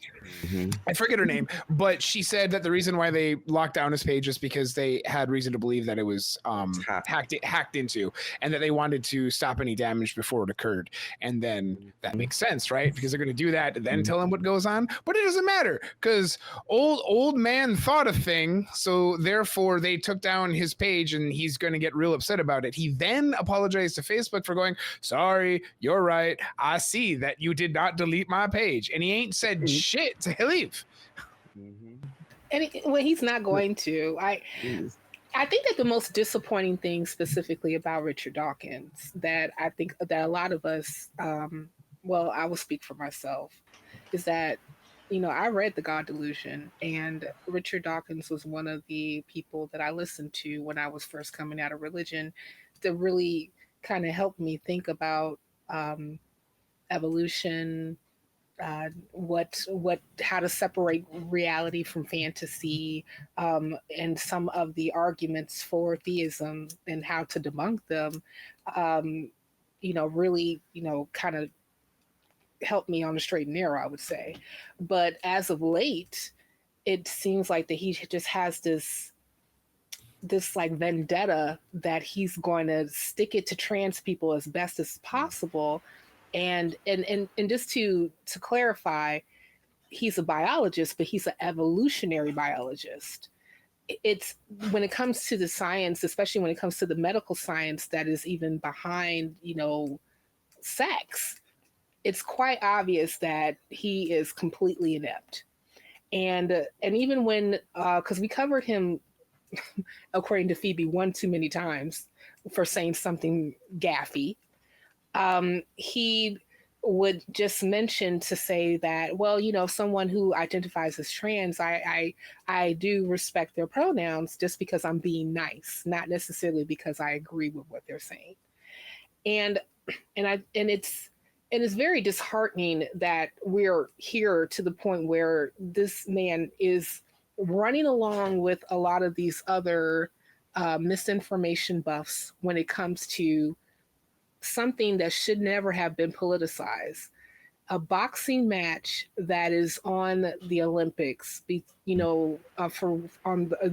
I forget her name, but she said that the reason why they locked down his page is because they had reason to believe that it was hacked into, and that they wanted to stop any damage before it occurred. And then that makes sense, right? Because they're going to do that and then tell him what goes on. But it doesn't matter because old man thought a thing, so therefore they took down his page, and he's going to get real upset about it. He then apologized to Facebook for going, sorry, you're right. I see that you did not delete my page, and he ain't said shit to leave. And he's not going to. I think that the most disappointing thing specifically about Richard Dawkins, that I think that a lot of us, well, I will speak for myself, is that, I read The God Delusion, and Richard Dawkins was one of the people that I listened to when I was first coming out of religion, that really kind of helped me think about evolution, how to separate reality from fantasy, and some of the arguments for theism and how to debunk them, really, kind of helped me on the straight and narrow, I would say. But as of late, it seems like that he just has this like vendetta that he's going to stick it to trans people as best as possible. And just to clarify, he's a biologist, but he's an evolutionary biologist. It's when it comes to the science, especially when it comes to the medical science that is even behind, sex, it's quite obvious that he is completely inept. And even when, because we covered him, according to Phoebe, one too many times for saying something gaffy. He would just mention to say that, well, someone who identifies as trans, I do respect their pronouns just because I'm being nice, not necessarily because I agree with what they're saying. And it's very disheartening that we're here to the point where this man is running along with a lot of these other misinformation buffs when it comes to something that should never have been politicized. A boxing match that is on the Olympics, in the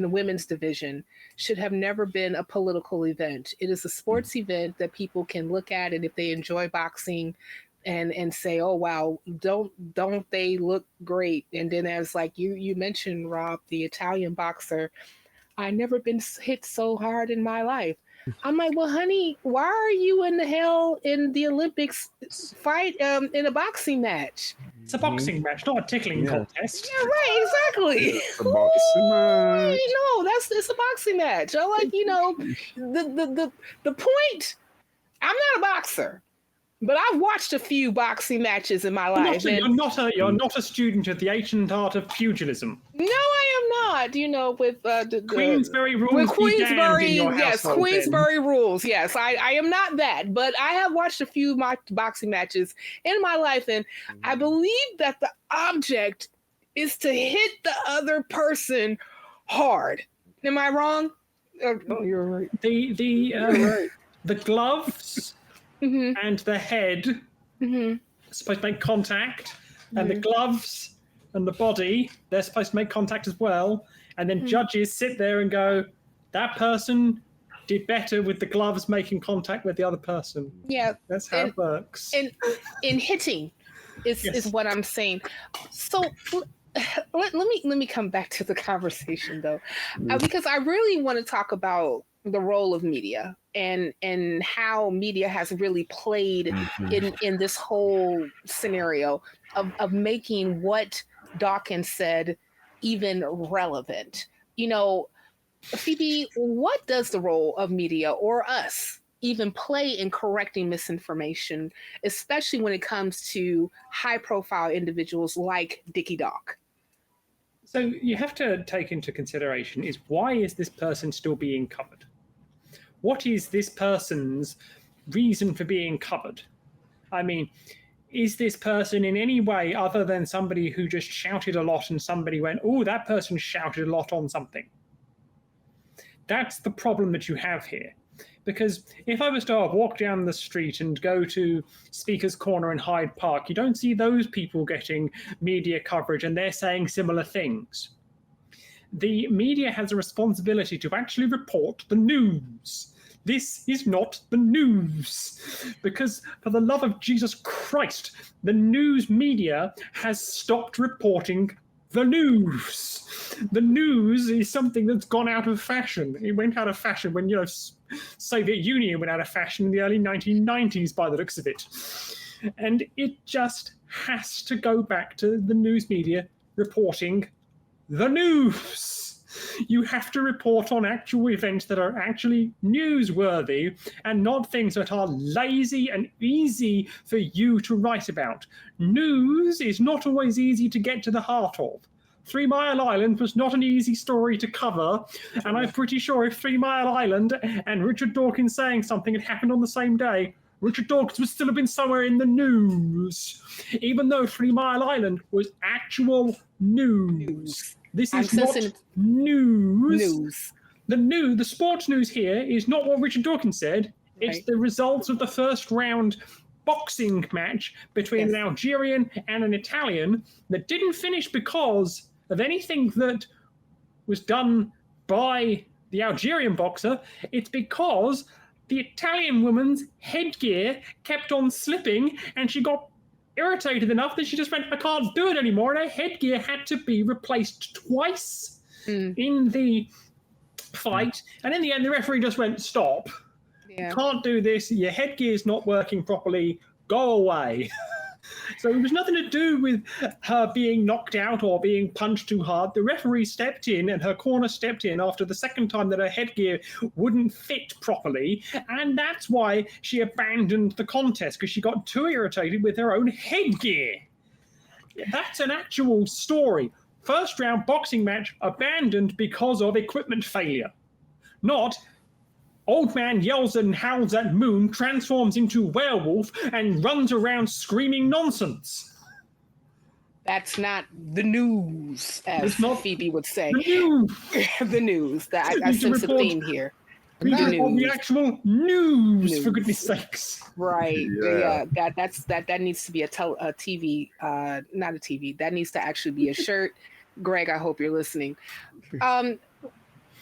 women's division, should have never been a political event. It is a sports event that people can look at, and if they enjoy boxing, and say, oh wow, don't they look great? And then, as like you mentioned, Rob, the Italian boxer, I never been hit so hard in my life. I'm like, well, honey, why are you in the hell in the Olympics fight in a boxing match? It's a boxing match, not a tickling contest. Yeah, right, exactly. A boxing match. it's a boxing match. I like, the point. I'm not a boxer, but I've watched a few boxing matches in my life. You're not a student of the ancient art of pugilism. No, I am not. With the Queensberry rules. with Queensberry, yes, Queensberry rules. Yes, I am not that, but I have watched a few boxing matches in my life, and I believe that the object is to hit the other person hard. Am I wrong? Oh, you're right. The gloves and the head are supposed to make contact, and the gloves and the body, they're supposed to make contact as well. And then judges sit there and go, that person did better with the gloves making contact with the other person. Yeah. That's how it works. And in hitting is what I'm saying. So let me come back to the conversation though, because I really want to talk about the role of media and how media has really played in this whole scenario of making what Dawkins said even relevant. Phoebe, what does the role of media or us even play in correcting misinformation, especially when it comes to high profile individuals like Dickie Dock? So you have to take into consideration is why is this person still being covered? What is this person's reason for being covered? I mean, is this person in any way other than somebody who just shouted a lot and somebody went, oh, that person shouted a lot on something? That's the problem that you have here. Because if I was to walk down the street and go to Speaker's Corner in Hyde Park, you don't see those people getting media coverage and they're saying similar things. The media has a responsibility to actually report the news. This is not the news. Because for the love of Jesus Christ, the news media has stopped reporting the news. The news is something that's gone out of fashion. It went out of fashion when, Soviet Union went out of fashion in the early 1990s by the looks of it. And it just has to go back to the news media reporting the news. You have to report on actual events that are actually newsworthy and not things that are lazy and easy for you to write about. News is not always easy to get to the heart of. 3 Mile Island was not an easy story to cover, and I'm pretty sure if 3 Mile Island and Richard Dawkins saying something had happened on the same day, Richard Dawkins would still have been somewhere in the news, even though 3 Mile Island was actual news. This is not news. The sports news here is not what Richard Dawkins said. It's the results of the first round boxing match between an Algerian and an Italian that didn't finish because of anything that was done by the Algerian boxer. It's because the Italian woman's headgear kept on slipping and she got irritated enough that she just went, I can't do it anymore. And her headgear had to be replaced twice in the fight. And in the end, the referee just went, stop. Yeah. You can't do this. Your headgear's not working properly. Go away. So it was nothing to do with her being knocked out or being punched too hard. The referee stepped in and her corner stepped in after the second time that her headgear wouldn't fit properly. And that's why she abandoned the contest, because she got too irritated with her own headgear. That's an actual story. First round boxing match abandoned because of equipment failure. Not old man yells and howls at moon, transforms into werewolf, and runs around screaming nonsense. That's not the news, as Phoebe would say. The news. The news. I sense a theme here. We report the actual news, for goodness sakes. Right. Yeah. That needs to be a TV, not a TV. That needs to actually be a shirt. Greg, I hope you're listening.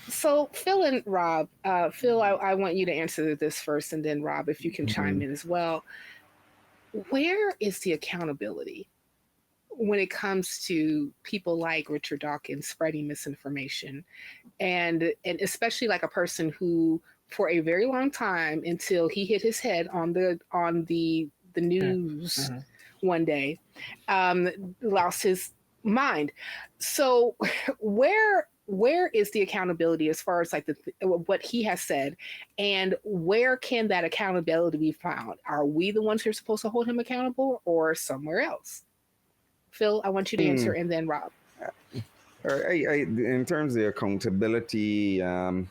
So Phil and Rob, Phil, I want you to answer this first, and then Rob, if you can chime in as well. Where is the accountability when it comes to people like Richard Dawkins spreading misinformation, and especially like a person who, for a very long time, until he hit his head on the news one day, lost his mind. So where where is the accountability as far as like what he has said, and where can that accountability be found? Are we the ones who are supposed to hold him accountable, or somewhere else? Phil, I want you to answer, and then Rob. In terms of accountability, I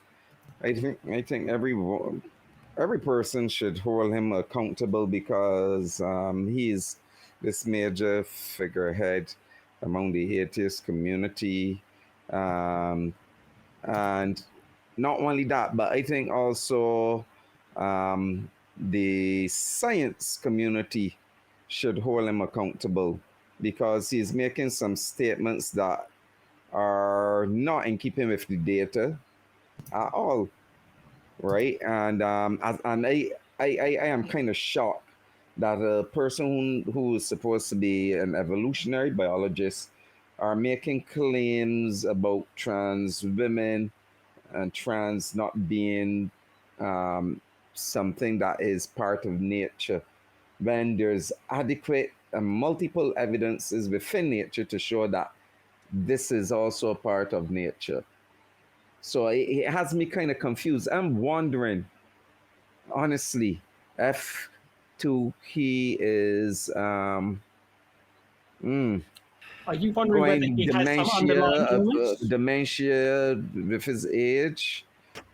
think every person should hold him accountable because he's this major figurehead among the atheist community. And not only that, but I think also the science community should hold him accountable because he's making some statements that are not in keeping with the data at all, right? And I am kind of shocked that a person who is supposed to be an evolutionary biologist are making claims about trans women and trans not being something that is part of nature, when there's adequate and multiple evidences within nature to show that this is also a part of nature. So it has me kind of confused. I'm wondering, honestly, if he is Are you wondering whether he has some underlying dementia with his age?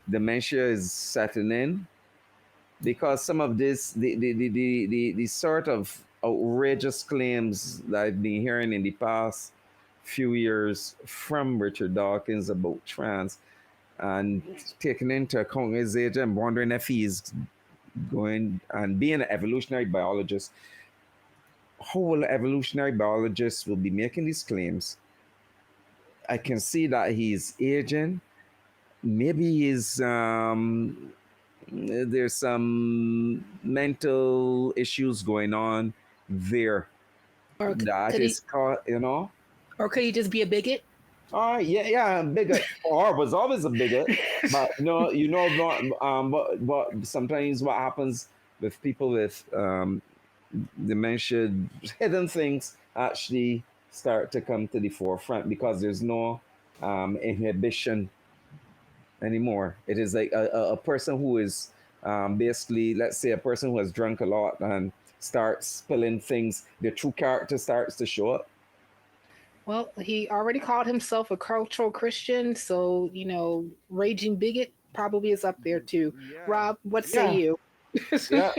Dementia is setting in because some of this, the sort of outrageous claims that I've been hearing in the past few years from Richard Dawkins about trans, and taking into account his age, I'm wondering if he's going and being an evolutionary biologist. How will evolutionary biologists will be making these claims? I can see that he's aging. Maybe he's there's some mental issues going on there. Or That is called, or could he just be a bigot? Yeah, bigot. Or was always a bigot. But but sometimes what happens with people with dementia, hidden things actually start to come to the forefront because there's no inhibition anymore. It is like a person who is basically, let's say a person who has drunk a lot and starts spilling things, their true character starts to show up. Well, he already called himself a cultural Christian, so raging bigot probably is up there too. Yeah. Rob, what say you? Yeah.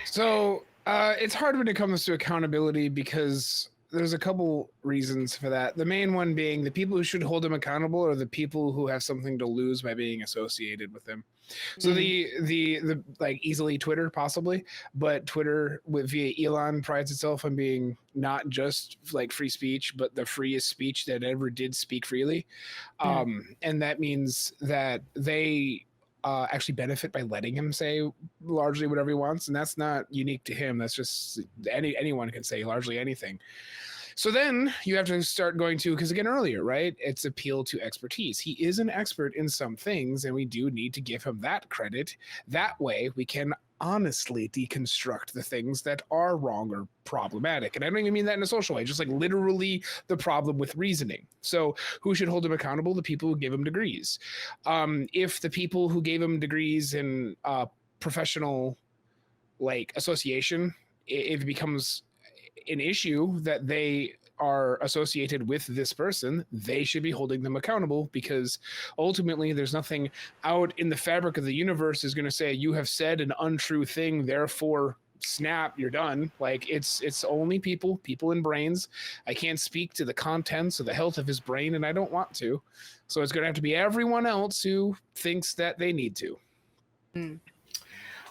So it's hard when it comes to accountability because there's a couple reasons for that. The main one being the people who should hold him accountable are the people who have something to lose by being associated with him. So the like easily Twitter possibly, but Twitter via Elon prides itself on being not just like free speech, but the freest speech that ever did speak freely. And that means that they actually benefit by letting him say largely whatever he wants, and that's not unique to him. That's just anyone can say largely anything. So then you have to start going to, because again earlier, right, it's appeal to expertise. He is an expert in some things, and we do need to give him that credit. That way we can honestly deconstruct the things that are wrong or problematic. And I don't even mean that in a social way, just like literally the problem with reasoning. So who should hold him accountable? The people who give him degrees. If the people who gave him degrees in professional like association, it becomes an issue that they are associated with this person, they should be holding them accountable, because ultimately there's nothing out in the fabric of the universe is going to say you have said an untrue thing, therefore snap, you're done. Like it's only people in brains. I can't speak to the contents or the health of his brain, and I don't want to. So it's going to have to be everyone else who thinks that they need to.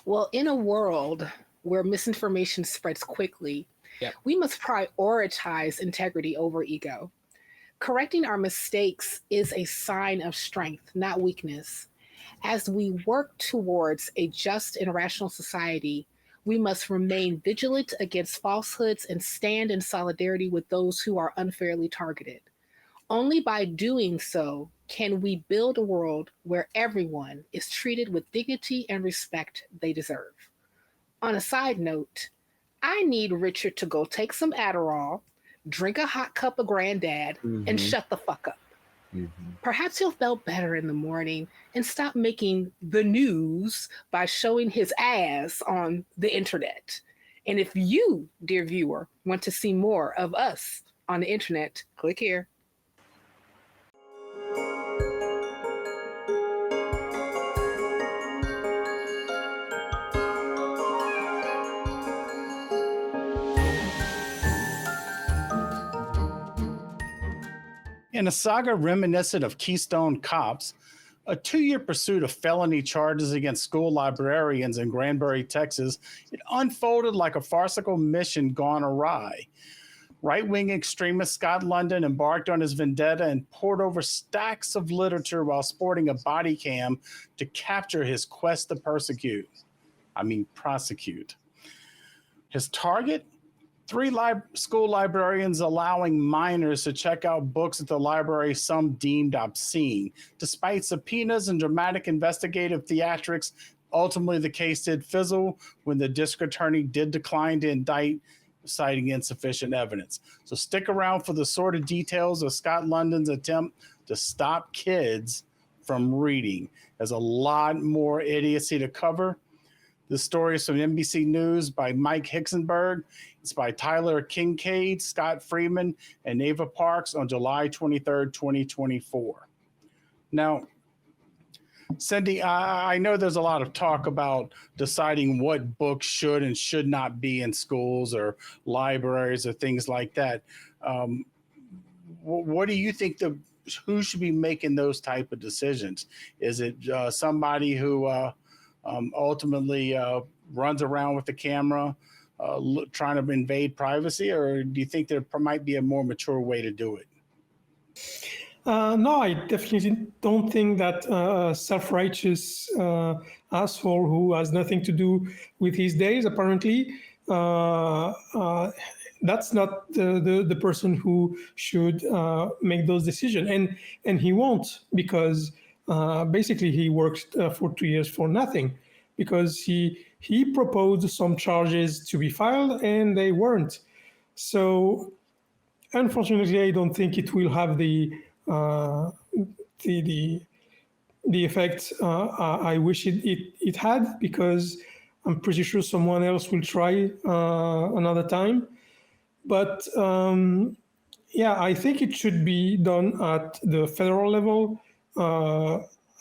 Well, in a world where misinformation spreads quickly, we must prioritize integrity over ego. Correcting our mistakes is a sign of strength, not weakness. As we work towards a just and rational society, we must remain vigilant against falsehoods and stand in solidarity with those who are unfairly targeted. Only by doing so can we build a world where everyone is treated with dignity and respect they deserve. On a side note, I need Richard to go take some Adderall, drink a hot cup of Granddad, and shut the fuck up. Perhaps he'll feel better in the morning and stop making the news by showing his ass on the internet. And if you, dear viewer, want to see more of us on the internet, click here. In a saga reminiscent of Keystone Cops, a 2-year pursuit of felony charges against school librarians in Granbury, Texas, it unfolded like a farcical mission gone awry. Right-wing extremist Scott London embarked on his vendetta and poured over stacks of literature while sporting a body cam to capture his quest to prosecute. His target? 3 school librarians allowing minors to check out books at the library some deemed obscene. Despite subpoenas and dramatic investigative theatrics, ultimately the case did fizzle when the district attorney did decline to indict, citing insufficient evidence. So stick around for the sordid details of Scott London's attempt to stop kids from reading. There's a lot more idiocy to cover. This story is from NBC News by Mike Hicksenberg. It's by Tyler Kincaid, Scott Freeman, and Ava Parks on July 23rd, 2024. Now, Cindy, I know there's a lot of talk about deciding what books should and should not be in schools or libraries or things like that. What do you think who should be making those type of decisions? Is it somebody who ultimately runs around with the camera trying to invade privacy, or do you think there might be a more mature way to do it? No, I definitely don't think that a self-righteous asshole who has nothing to do with his days, apparently, that's not the person who should make those decisions. And he won't, because basically he worked for 2 years for nothing, because he proposed some charges to be filed and they weren't. So unfortunately, I don't think it will have the effect I wish it had, because I'm pretty sure someone else will try another time. But yeah, I think it should be done at the federal level.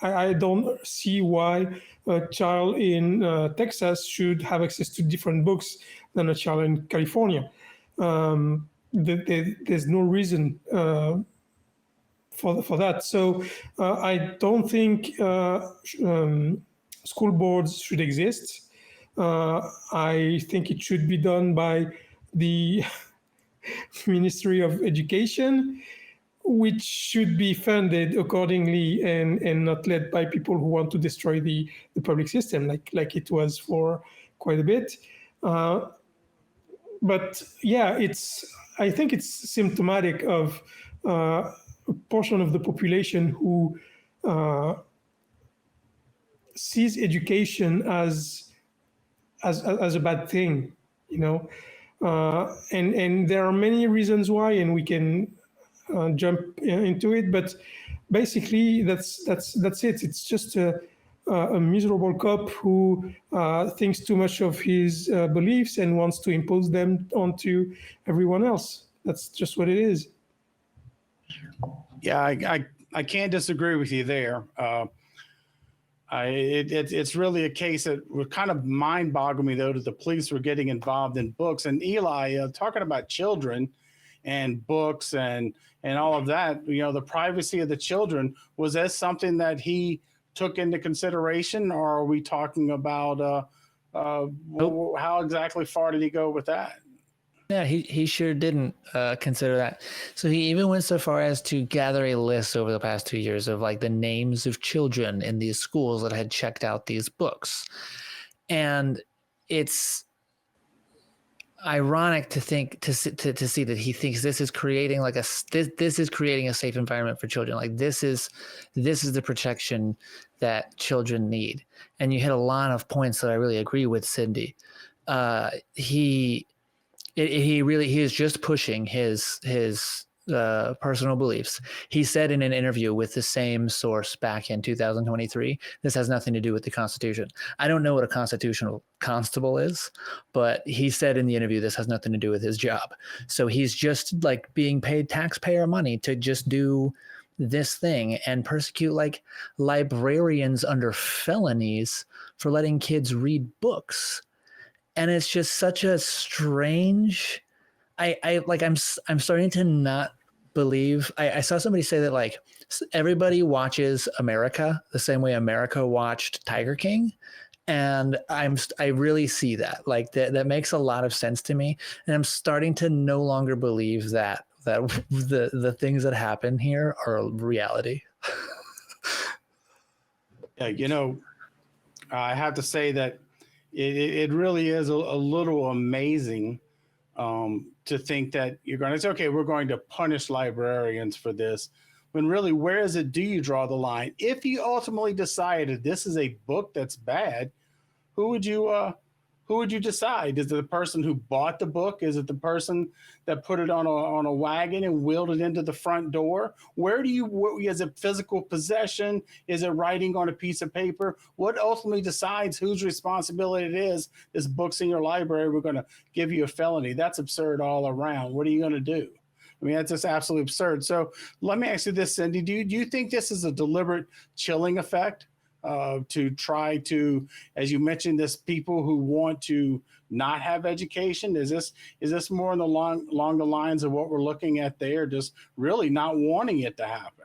I don't see why a child in Texas should have access to different books than a child in California. There's no reason for that. So I don't think school boards should exist. I think it should be done by the Ministry of Education, which should be funded accordingly and not led by people who want to destroy the public system, like it was for quite a bit. But yeah, I think it's symptomatic of a portion of the population who sees education as a bad thing, you know. And there are many reasons why, and we can jump into it, but basically that's it. It's just a miserable cop who thinks too much of his beliefs and wants to impose them onto everyone else. That's just what it is. Yeah, I can't disagree with you there. It's really a case that would kind of mind-boggle me, though, that the police were getting involved in books. And Eli, talking about children and books and all of that, you know, the privacy of the children, was that something that he took into consideration, or are we talking about how exactly far did he go with that? Yeah, he sure didn't consider that. So he even went so far as to gather a list over the past 2 years of like the names of children in these schools that had checked out these books. And it's ironic to think to see that he thinks this is creating like this is creating a safe environment for children. Like this is the protection that children need. And you hit a lot of points that I really agree with Cindy. He is just pushing his personal beliefs. He said in an interview with the same source back in 2023, this has nothing to do with the Constitution. I don't know what a constitutional constable is, but he said in the interview, this has nothing to do with his job. So he's just like being paid taxpayer money to just do this thing and persecute like librarians under felonies for letting kids read books. And it's just such a strange, I'm starting to not believe. I saw somebody say that like everybody watches America the same way America watched Tiger King, and I really see that. Like that makes a lot of sense to me, and I'm starting to no longer believe that the things that happen here are reality. Yeah, I have to say that it really is a little amazing to think that you're going to say, okay, we're going to punish librarians for this, when really, where do you draw the line? If you ultimately decided this is a book that's bad, who would you decide? Is it the person who bought the book? Is it the person that put it on a wagon and wheeled it into the front door? Is it physical possession? Is it writing on a piece of paper? What ultimately decides whose responsibility it is? This book's in your library, we're going to give you a felony. That's absurd all around. What are you going to do? I mean, that's just absolutely absurd. So let me ask you this, Cindy. Do you think this is a deliberate chilling effect? To try to, as you mentioned, this people who want to not have education? Is this more along the lines of what we're looking at there, just really not wanting it to happen?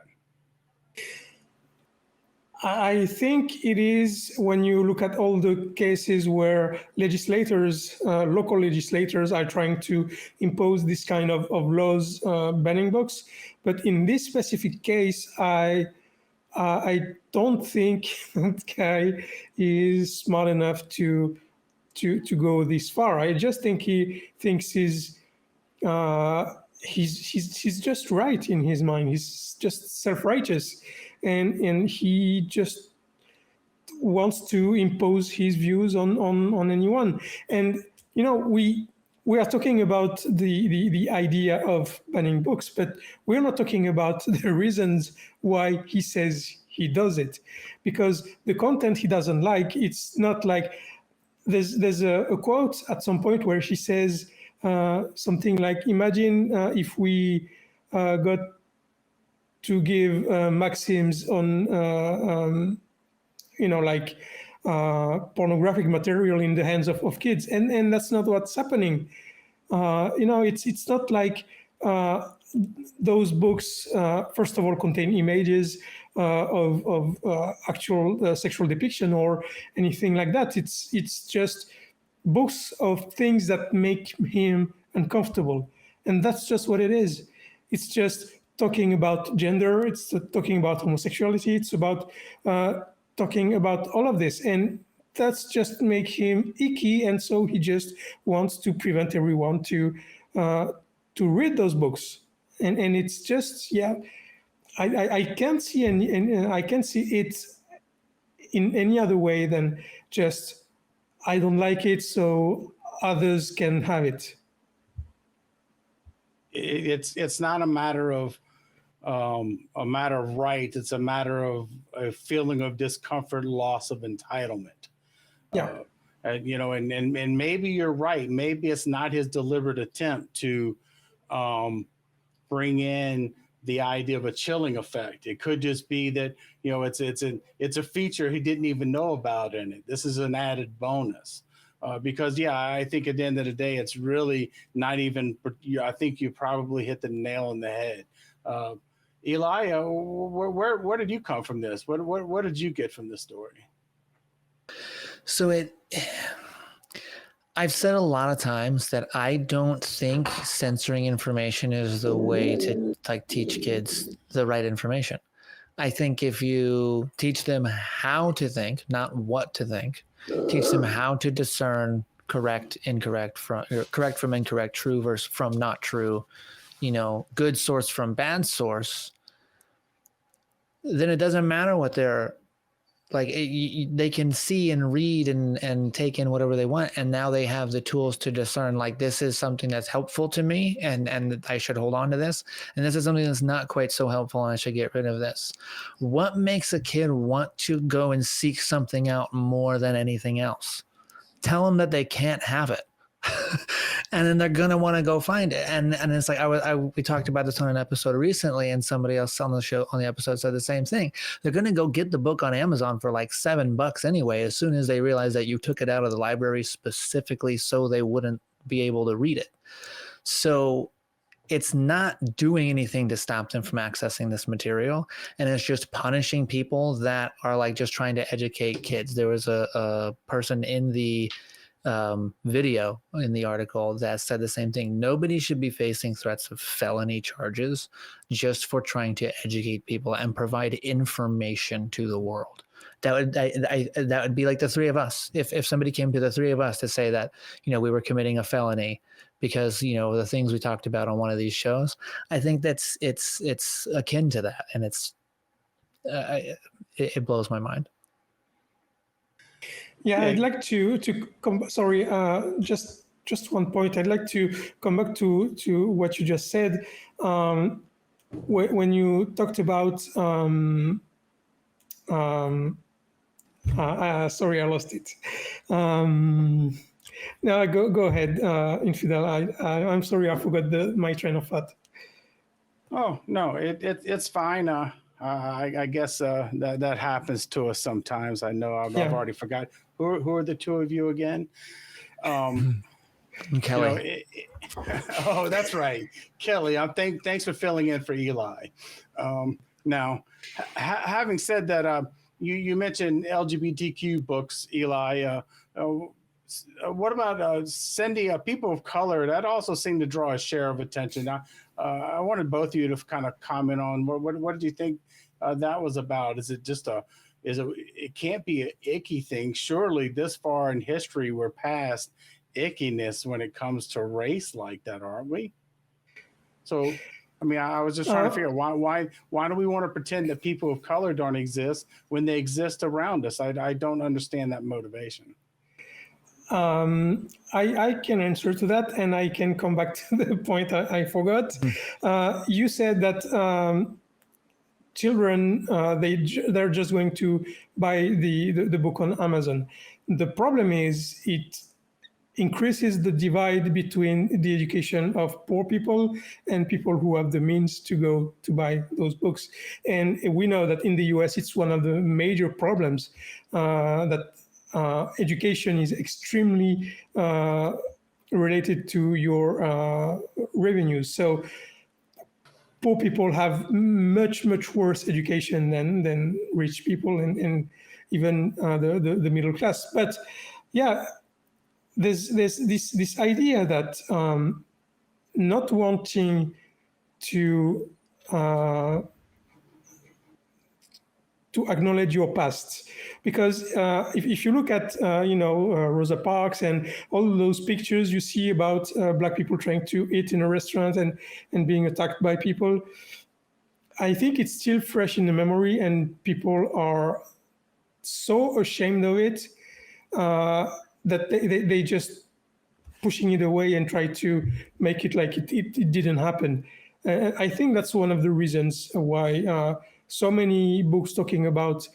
I think it is, when you look at all the cases where legislators, local legislators, are trying to impose this kind of laws banning books. But in this specific case, I don't think that guy is smart enough to go this far. I just think he thinks he's just right in his mind. He's just self-righteous, and he just wants to impose his views on anyone. And we are talking about the idea of banning books, but we're not talking about the reasons why he says he does it, because the content he doesn't like, it's not like there's a quote at some point where she says something like, imagine if we got to give maxims on pornographic material in the hands of kids, and that's not what's happening. It's not like those books first of all contain images of actual sexual depiction or anything like that. It's just books of things that make him uncomfortable, and that's just what it is. It's just talking about gender, it's talking about homosexuality, it's about talking about all of this, and that's just make him icky, and so he just wants to prevent everyone to read those books, and it's just I can't see I can't see it in any other way than just I don't like it, so others can have it. It's not a matter of right. It's a matter of a feeling of discomfort, loss of entitlement. Yeah. And maybe you're right. Maybe it's not his deliberate attempt to bring in the idea of a chilling effect. It could just be that, it's a feature he didn't even know about in it. This is an added bonus. Because I think at the end of the day, it's really not even, I think you probably hit the nail on the head. Eli, where did you come from this? What did you get from this story? So I've said a lot of times that I don't think censoring information is the way to teach kids the right information. I think if you teach them how to think, not what to think, teach them how to discern correct from incorrect, true versus from not true, good source from bad source, then it doesn't matter what their Like they can see and read and take in whatever they want, and now they have the tools to discern, like, this is something that's helpful to me and I should hold on to this, and this is something that's not quite so helpful and I should get rid of this. What makes a kid want to go and seek something out more than anything else? Tell them that they can't have it. And then they're gonna want to go find it, and it's like we talked about this on an episode recently, and somebody else on the episode said the same thing. They're gonna go get the book on Amazon for like $7 anyway, as soon as they realize that you took it out of the library specifically so they wouldn't be able to read it. So it's not doing anything to stop them from accessing this material, and it's just punishing people that are like just trying to educate kids. There was a person in the video in the article that said the same thing. Nobody should be facing threats of felony charges just for trying to educate people and provide information to the world. That would be like the three of us. If somebody came to the three of us to say that, we were committing a felony because, the things we talked about on one of these shows, I think it's akin to that, and it blows my mind. Yeah, I'd like to come. Sorry, just one point. I'd like to come back to what you just said. When you talked about, sorry, I lost it. No, go ahead, Infidel. I'm sorry, I forgot my train of thought. Oh no, it's fine. I guess that happens to us sometimes. I know I've already forgot. Who are the two of you again? Kelly. Oh, that's right, Kelly. Thanks for filling in for Eli. Now, having said that, you mentioned LGBTQ books, Eli. What about Cindy? People of color that also seem to draw a share of attention. I wanted both of you to kind of comment on what did you think that was about? Is it just it can't be an icky thing? Surely this far in history we're past ickiness when it comes to race like that, aren't we? So, I mean, I was just trying to figure out why do we want to pretend that people of color don't exist when they exist around us? I don't understand that motivation. I can answer to that, and I can come back to the point I forgot. You said that children they're just going to buy the book on Amazon. The problem is it increases the divide between the education of poor people and people who have the means to go to buy those books. And we know that in the US, it's one of the major problems that education is extremely related to your revenues. So poor people have much worse education than rich people and even the middle class. But yeah, there's this idea that not wanting to acknowledge your past, because if you look at Rosa Parks and all those pictures you see about Black people trying to eat in a restaurant and being attacked by people, I think it's still fresh in the memory, and people are so ashamed of it that they just pushing it away and try to make it like it didn't happen. I think that's one of the reasons why so many books talking about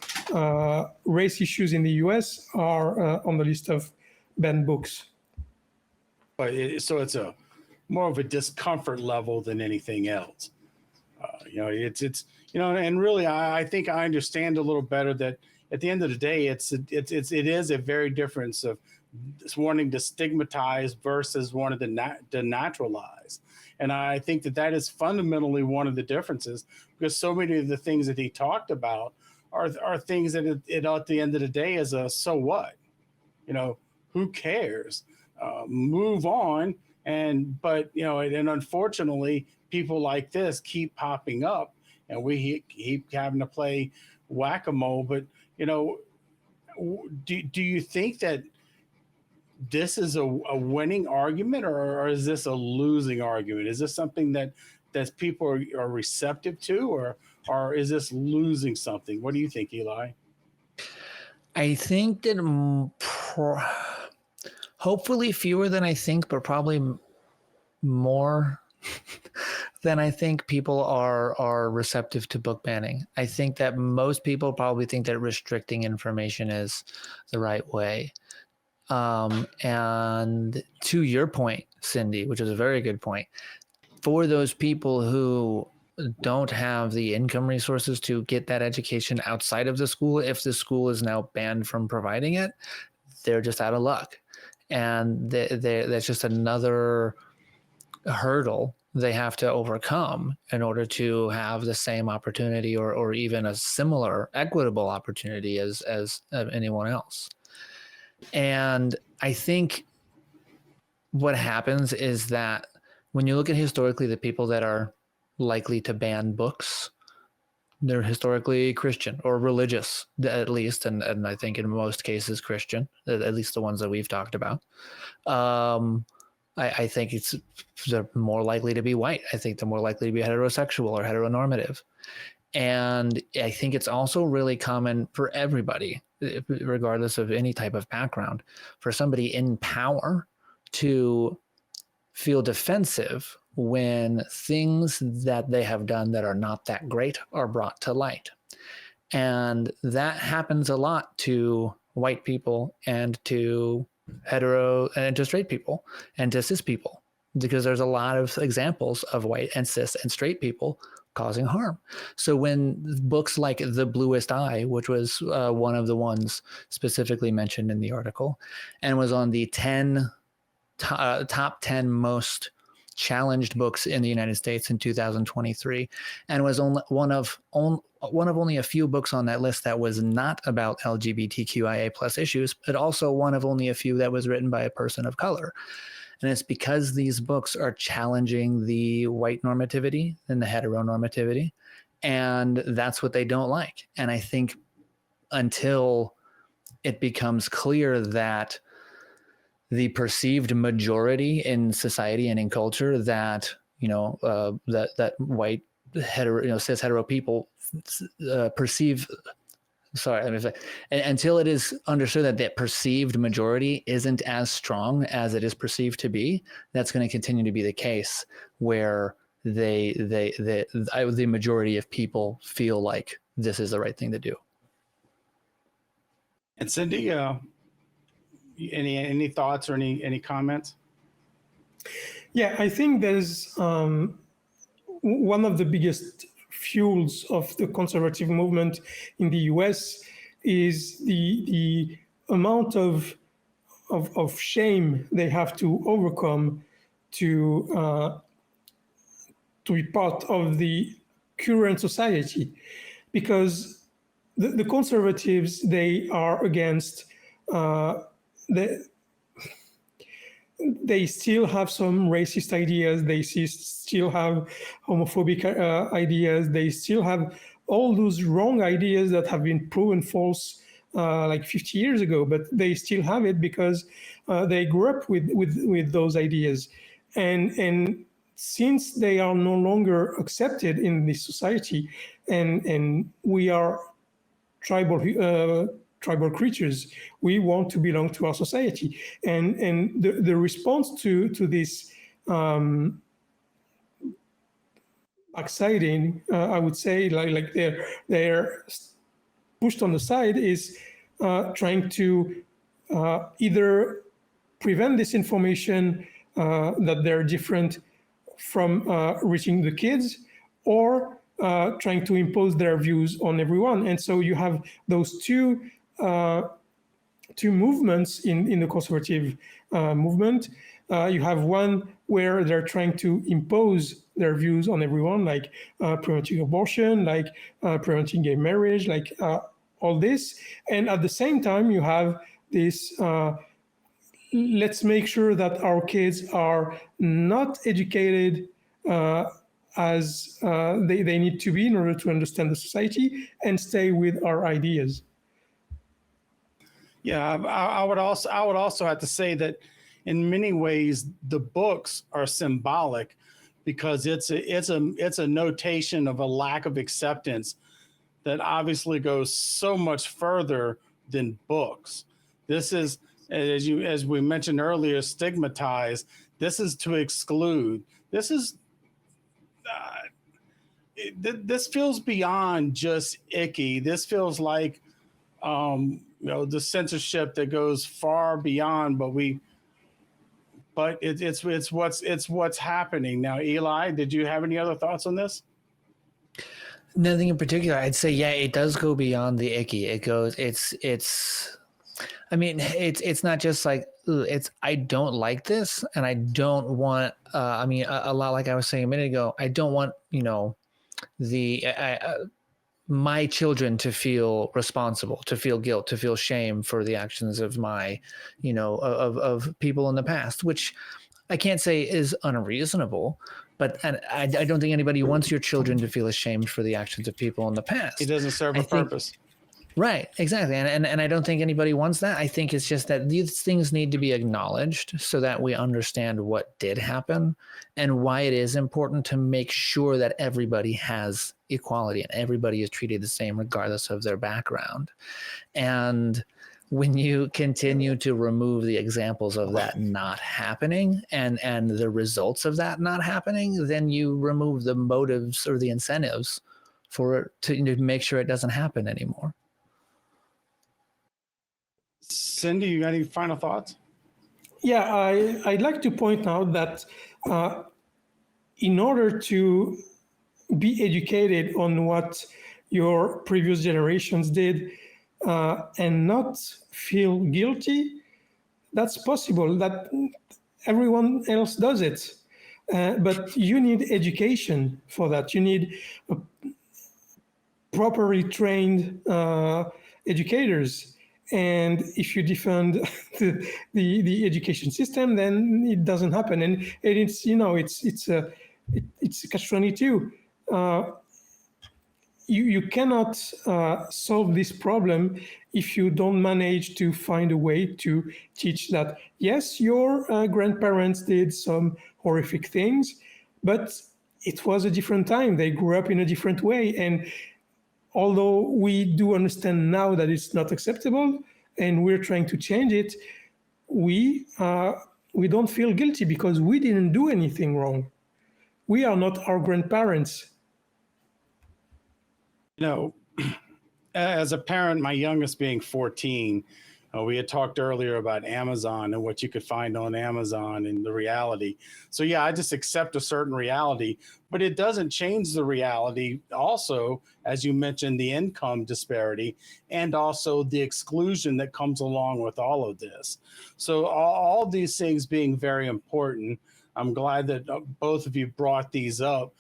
race issues in the US are on the list of banned books. But so it's a more of a discomfort level than anything else. It's and really I think I understand a little better that at the end of the day it is a very difference of wanting to stigmatize versus wanting to naturalize. And I think that is fundamentally one of the differences, because so many of the things that he talked about are things that at the end of the day is a so what, who cares? Move on. But unfortunately, people like this keep popping up, and we keep having to play whack-a-mole. But do you think that this is a winning argument, or is this a losing argument? Is this something that people are receptive to, or is this losing something? What do you think, Eli? I think that hopefully fewer than I think, but probably more than I think people are receptive to book banning. I think that most people probably think that restricting information is the right way. And to your point, Cindy, which is a very good point, for those people who don't have the income resources to get that education outside of the school, if the school is now banned from providing it, they're just out of luck. And that's just another hurdle they have to overcome in order to have the same opportunity or even a similar equitable opportunity as anyone else. And I think what happens is that when you look at historically the people that are likely to ban books, they're historically Christian or religious, at least, and I think in most cases Christian, at least the ones that we've talked about. I think they're more likely to be white. I think they're more likely to be heterosexual or heteronormative. And I think it's also really common for everybody, regardless of any type of background, for somebody in power to feel defensive when things that they have done that are not that great are brought to light. And that happens a lot to white people and to hetero and to straight people and to cis people, because there's a lot of examples of white and cis and straight people causing harm. So when books like The Bluest Eye, which was one of the ones specifically mentioned in the article and was on the top 10 most challenged books in the United States in 2023, and was only one of only a few books on that list that was not about LGBTQIA plus issues, but also one of only a few that was written by a person of color. And it's because these books are challenging the white normativity and the heteronormativity, and that's what they don't like. And I think until it becomes clear that the perceived majority in society and in culture that, that white hetero, cis hetero people perceive, until it is understood that that perceived majority isn't as strong as it is perceived to be, that's going to continue to be the case where the majority of people feel like this is the right thing to do. And Cindy, any thoughts or any comments? Yeah, I think there's one of the biggest fuels of the conservative movement in the US is the amount of shame they have to overcome to be part of the current society, because the conservatives, they are against they still have some racist ideas. They still have homophobic ideas. They still have all those wrong ideas that have been proven false like 50 years ago, but they still have it because they grew up with those ideas. And since they are no longer accepted in this society, and we are tribal creatures, we want to belong to our society, and the response to this backsliding, I would say, like they're pushed on the side, is trying to either prevent this information that they're different from reaching the kids, or trying to impose their views on everyone. And so you have those two movements in the conservative movement. You have one where they're trying to impose their views on everyone, like preventing abortion, like preventing gay marriage, like all this. And at the same time, you have this, let's make sure that our kids are not educated as they need to be in order to understand the society and stay with our ideas. Yeah, I would also have to say that in many ways the books are symbolic, because it's a notation of a lack of acceptance that obviously goes so much further than books. This is, as we mentioned earlier, stigmatize. This is to exclude. This is this feels beyond just icky. This feels like the censorship that goes far beyond. But it's what's happening now. Eli, did you have any other thoughts on this? Nothing in particular. I'd say, yeah, it does go beyond the icky. It goes, I mean, it's not just like, I don't like this, and I don't want, a lot like I was saying a minute ago, I don't want, my children to feel responsible, to feel guilt, to feel shame for the actions of my, of people in the past, which I can't say is unreasonable. But I don't think anybody wants your children to feel ashamed for the actions of people in the past. It doesn't serve a purpose. Right, exactly. And I don't think anybody wants that. I think it's just that these things need to be acknowledged so that we understand what did happen and why it is important to make sure that everybody has equality and everybody is treated the same regardless of their background. And when you continue to remove the examples of that not happening and the results of that not happening, then you remove the motives or the incentives for it to make sure it doesn't happen anymore. Cindy, you got any final thoughts? Yeah, I'd like to point out that in order to be educated on what your previous generations did, and not feel guilty, that's possible. That everyone else does it. But you need education for that. You need properly trained educators. And if you defend the education system, then it doesn't happen. And it's it's a catch-22. You cannot solve this problem if you don't manage to find a way to teach that, yes, your grandparents did some horrific things, but it was a different time. They grew up in a different way. And although we do understand now that it's not acceptable and we're trying to change it, we don't feel guilty because we didn't do anything wrong. We are not our grandparents. As a parent, my youngest being 14, we had talked earlier about Amazon and what you could find on Amazon and the reality. So yeah, I just accept a certain reality, but it doesn't change the reality. Also, as you mentioned, the income disparity and also the exclusion that comes along with all of this. So all these things being very important, I'm glad that both of you brought these up.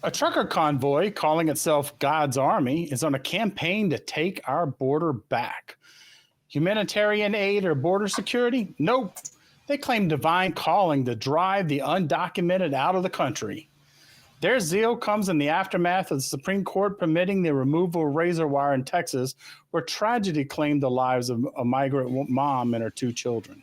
A trucker convoy calling itself God's Army is on a campaign to take our border back. Humanitarian aid or border security? Nope. They claim divine calling to drive the undocumented out of the country. Their zeal comes in the aftermath of the Supreme Court permitting the removal of razor wire in Texas, where tragedy claimed the lives of a migrant mom and her 2 children.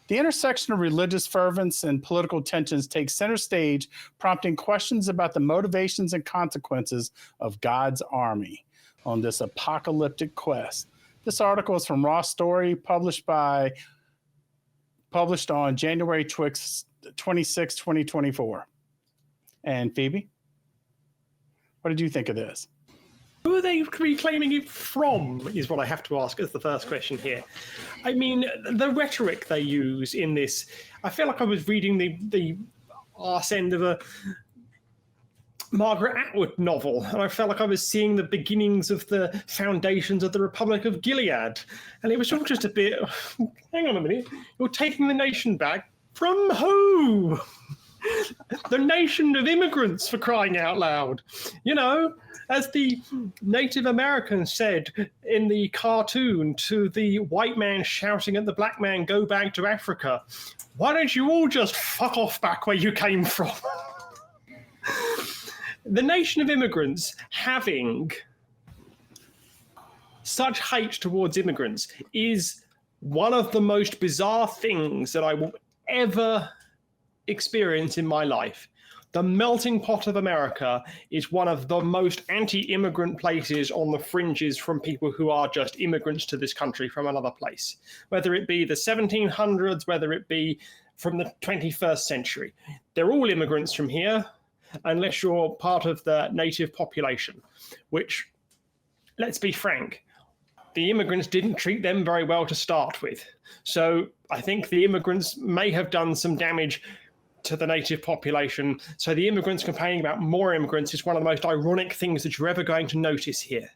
The intersection of religious fervence and political tensions takes center stage, prompting questions about the motivations and consequences of God's army on this apocalyptic quest. This article is from Raw Story, published on January 26, 2024. And Phoebe, what did you think of this? Who are they reclaiming it from, is what I have to ask as the first question here. I mean, the rhetoric they use in this, I feel like I was reading the arse end of a Margaret Atwood novel, and I felt like I was seeing the beginnings of the foundations of the Republic of Gilead. And it was all just a bit, hang on a minute, you're taking the nation back from who? The nation of immigrants, for crying out loud. As the Native Americans said in the cartoon to the white man shouting at the black man, go back to Africa, why don't you all just fuck off back where you came from? The nation of immigrants having such hate towards immigrants is one of the most bizarre things that I will ever experience in my life. The melting pot of America is one of the most anti-immigrant places on the fringes from people who are just immigrants to this country from another place, whether it be the 1700s, whether it be from the 21st century. They're all immigrants from here, unless you're part of the native population, which, let's be frank, the immigrants didn't treat them very well to start with. So I think the immigrants may have done some damage to the native population. So the immigrants complaining about more immigrants is one of the most ironic things that you're ever going to notice here.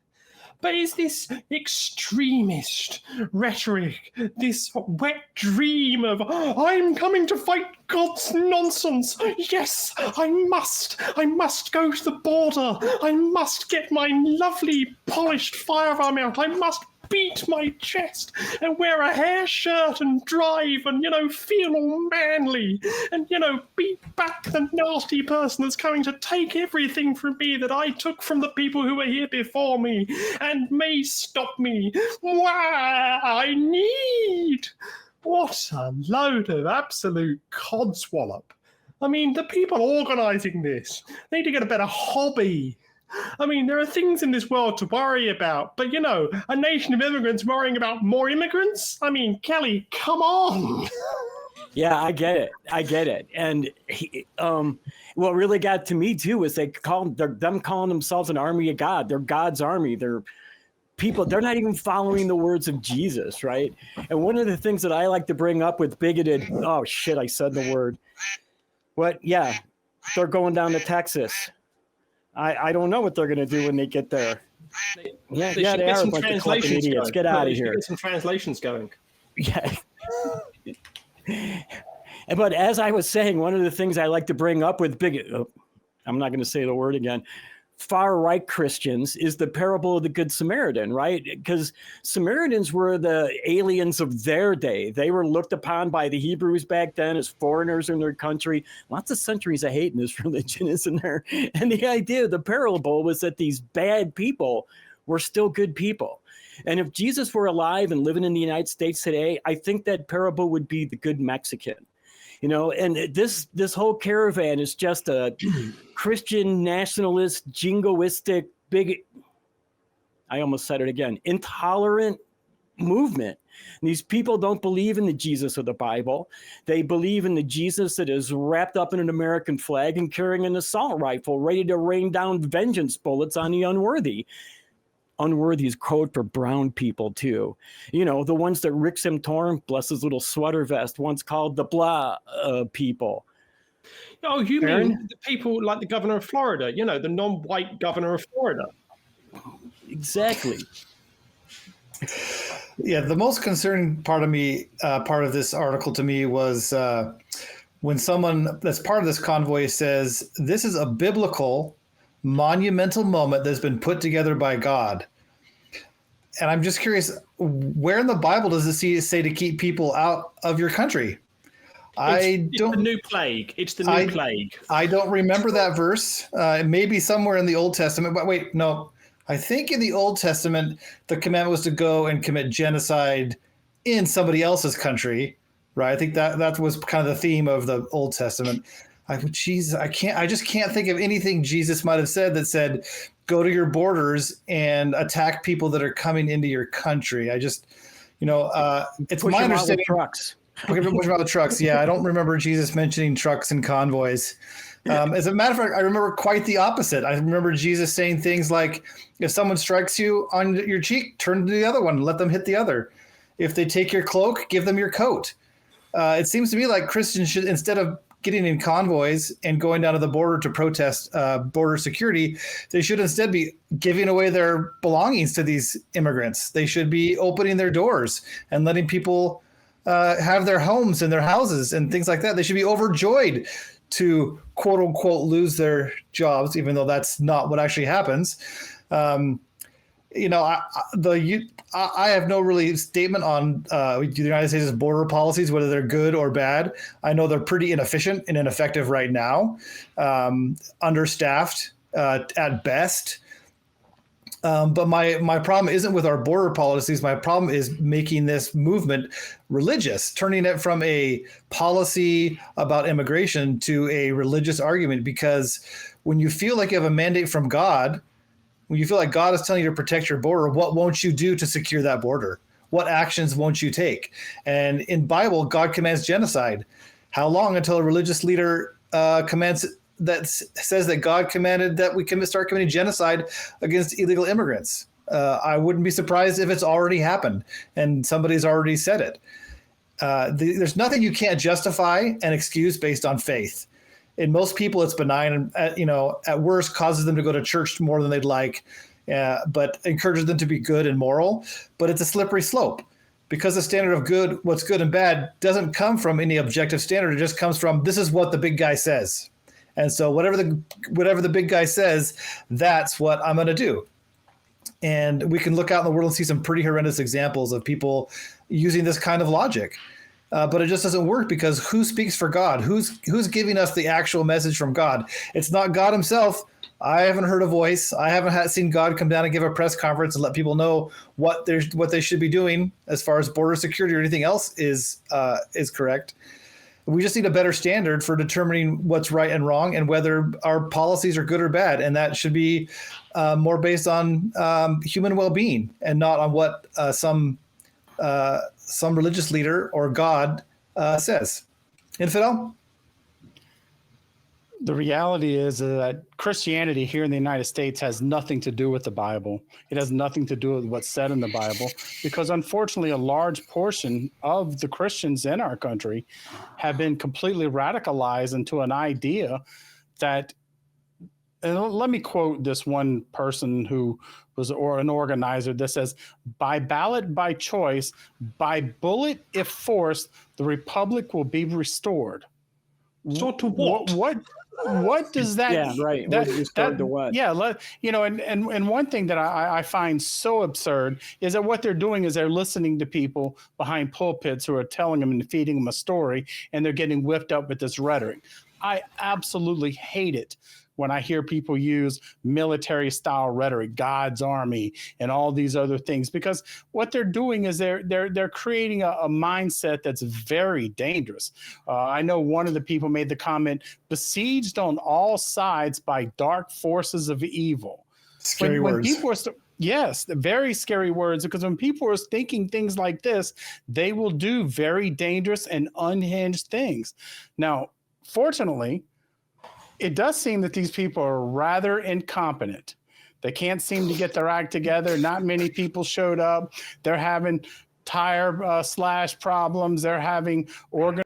But is this extremist rhetoric, this wet dream of, I'm coming to fight God's nonsense. Yes, I must go to the border. I must get my lovely polished firearm out. I must beat my chest and wear a hair shirt and drive and, feel all manly and, beat back the nasty person that's coming to take everything from me that I took from the people who were here before me and may stop me. Why I need. What a load of absolute codswallop. I mean, the people organising this need to get a better hobby. I mean, there are things in this world to worry about, but, a nation of immigrants worrying about more immigrants? I mean, Kelly, come on. Yeah, I get it. And what really got to me, too, is them calling themselves an army of God. They're God's army. They're people, they're not even following the words of Jesus, right? And one of the things that I like to bring up with bigoted, oh, shit, I said the word. What? Yeah, they're going down to Texas. I don't know what they're going to do when they get there. They are a bunch of fucking idiots. Get out of here. Get some translations going. Yeah. But as I was saying, one of the things I like to bring up with I'm not going to say the word again, far-right Christians is the parable of the Good Samaritan, right? Because Samaritans were the aliens of their day. They were looked upon by the Hebrews back then as foreigners in their country. Lots of centuries of hate in this religion, isn't there? And the idea of the parable was that these bad people were still good people. And if Jesus were alive and living in the United States today, I think that parable would be the good Mexican. And this whole caravan is just a Christian nationalist, jingoistic, big, I almost said it again, intolerant movement. And these people don't believe in the Jesus of the Bible. They believe in the Jesus that is wrapped up in an American flag and carrying an assault rifle, ready to rain down vengeance bullets on the unworthy. Unworthy is code for brown people, too. The ones that Rick Simtorn, bless his little sweater vest, once called the blah people. Oh, you mean the people like the governor of Florida, the non-white governor of Florida. Exactly. Yeah, the most concerning part of this article to me was when someone that's part of this convoy says, this is a biblical monumental moment that's been put together by God. And I'm just curious, where in the Bible does it say to keep people out of your country? It's the new plague. It's the new plague. I don't remember that verse. Maybe somewhere in the Old Testament, but wait, no. I think in the Old Testament, the commandment was to go and commit genocide in somebody else's country, right? I think that was kind of the theme of the Old Testament. I just can't think of anything Jesus might have said that said, go to your borders and attack people that are coming into your country. I just, it's my understanding. Trucks. Push them out with trucks. Yeah, I don't remember Jesus mentioning trucks and convoys. As a matter of fact, I remember quite the opposite. I remember Jesus saying things like, if someone strikes you on your cheek, turn to the other one, let them hit the other. If they take your cloak, give them your coat. It seems to me like Christians should, instead of getting in convoys and going down to the border to protest border security, they should instead be giving away their belongings to these immigrants. They should be opening their doors and letting people have their homes and their houses and things like that. They should be overjoyed to quote unquote lose their jobs, even though that's not what actually happens. I have no really statement on the United States' border policies, whether they're good or bad. I know they're pretty inefficient and ineffective right now, understaffed at best. But my problem isn't with our border policies. My problem is making this movement religious, turning it from a policy about immigration to a religious argument. Because when you feel like you have a mandate from God, when you feel like God is telling you to protect your border, what won't you do to secure that border? What actions won't you take? And in Bible, God commands genocide. How long until a religious leader commands that says that God commanded that we can start committing genocide against illegal immigrants? I wouldn't be surprised if it's already happened and somebody's already said it. There's nothing you can't justify and excuse based on faith. In most people, it's benign and, at worst causes them to go to church more than they'd like, but encourages them to be good and moral. But it's a slippery slope because the standard of good, what's good and bad, doesn't come from any objective standard. It just comes from, this is what the big guy says. And so whatever the big guy says, that's what I'm going to do. And we can look out in the world and see some pretty horrendous examples of people using this kind of logic. But it just doesn't work because who speaks for God? Who's giving us the actual message from God? It's not God himself. I haven't heard a voice. I haven't seen God come down and give a press conference and let people know what they should be doing as far as border security or anything else is correct. We just need a better standard for determining what's right and wrong and whether our policies are good or bad. And that should be more based on human well-being and not on what some religious leader or God says. Infidel? The reality is that Christianity here in the United States has nothing to do with the Bible. It has nothing to do with what's said in the Bible, because unfortunately, a large portion of the Christians in our country have been completely radicalized into an idea that, and let me quote this one person who was an organizer that says, by ballot, by choice, by bullet, if forced, the republic will be restored. So to what? What does that? Yeah, right. Restored to what? Yeah, and one thing that I find so absurd is that what they're doing is they're listening to people behind pulpits who are telling them and feeding them a story, and they're getting whipped up with this rhetoric. I absolutely hate it when I hear people use military style rhetoric, God's army, and all these other things, because what they're doing is they're creating a mindset that's very dangerous. I know one of the people made the comment, besieged on all sides by dark forces of evil. Scary words. When people are yes, very scary words, because when people are thinking things like this, they will do very dangerous and unhinged things. Now, fortunately, it does seem that these people are rather incompetent. They can't seem to get their act together. Not many people showed up. They're having tire slash problems. They're having organ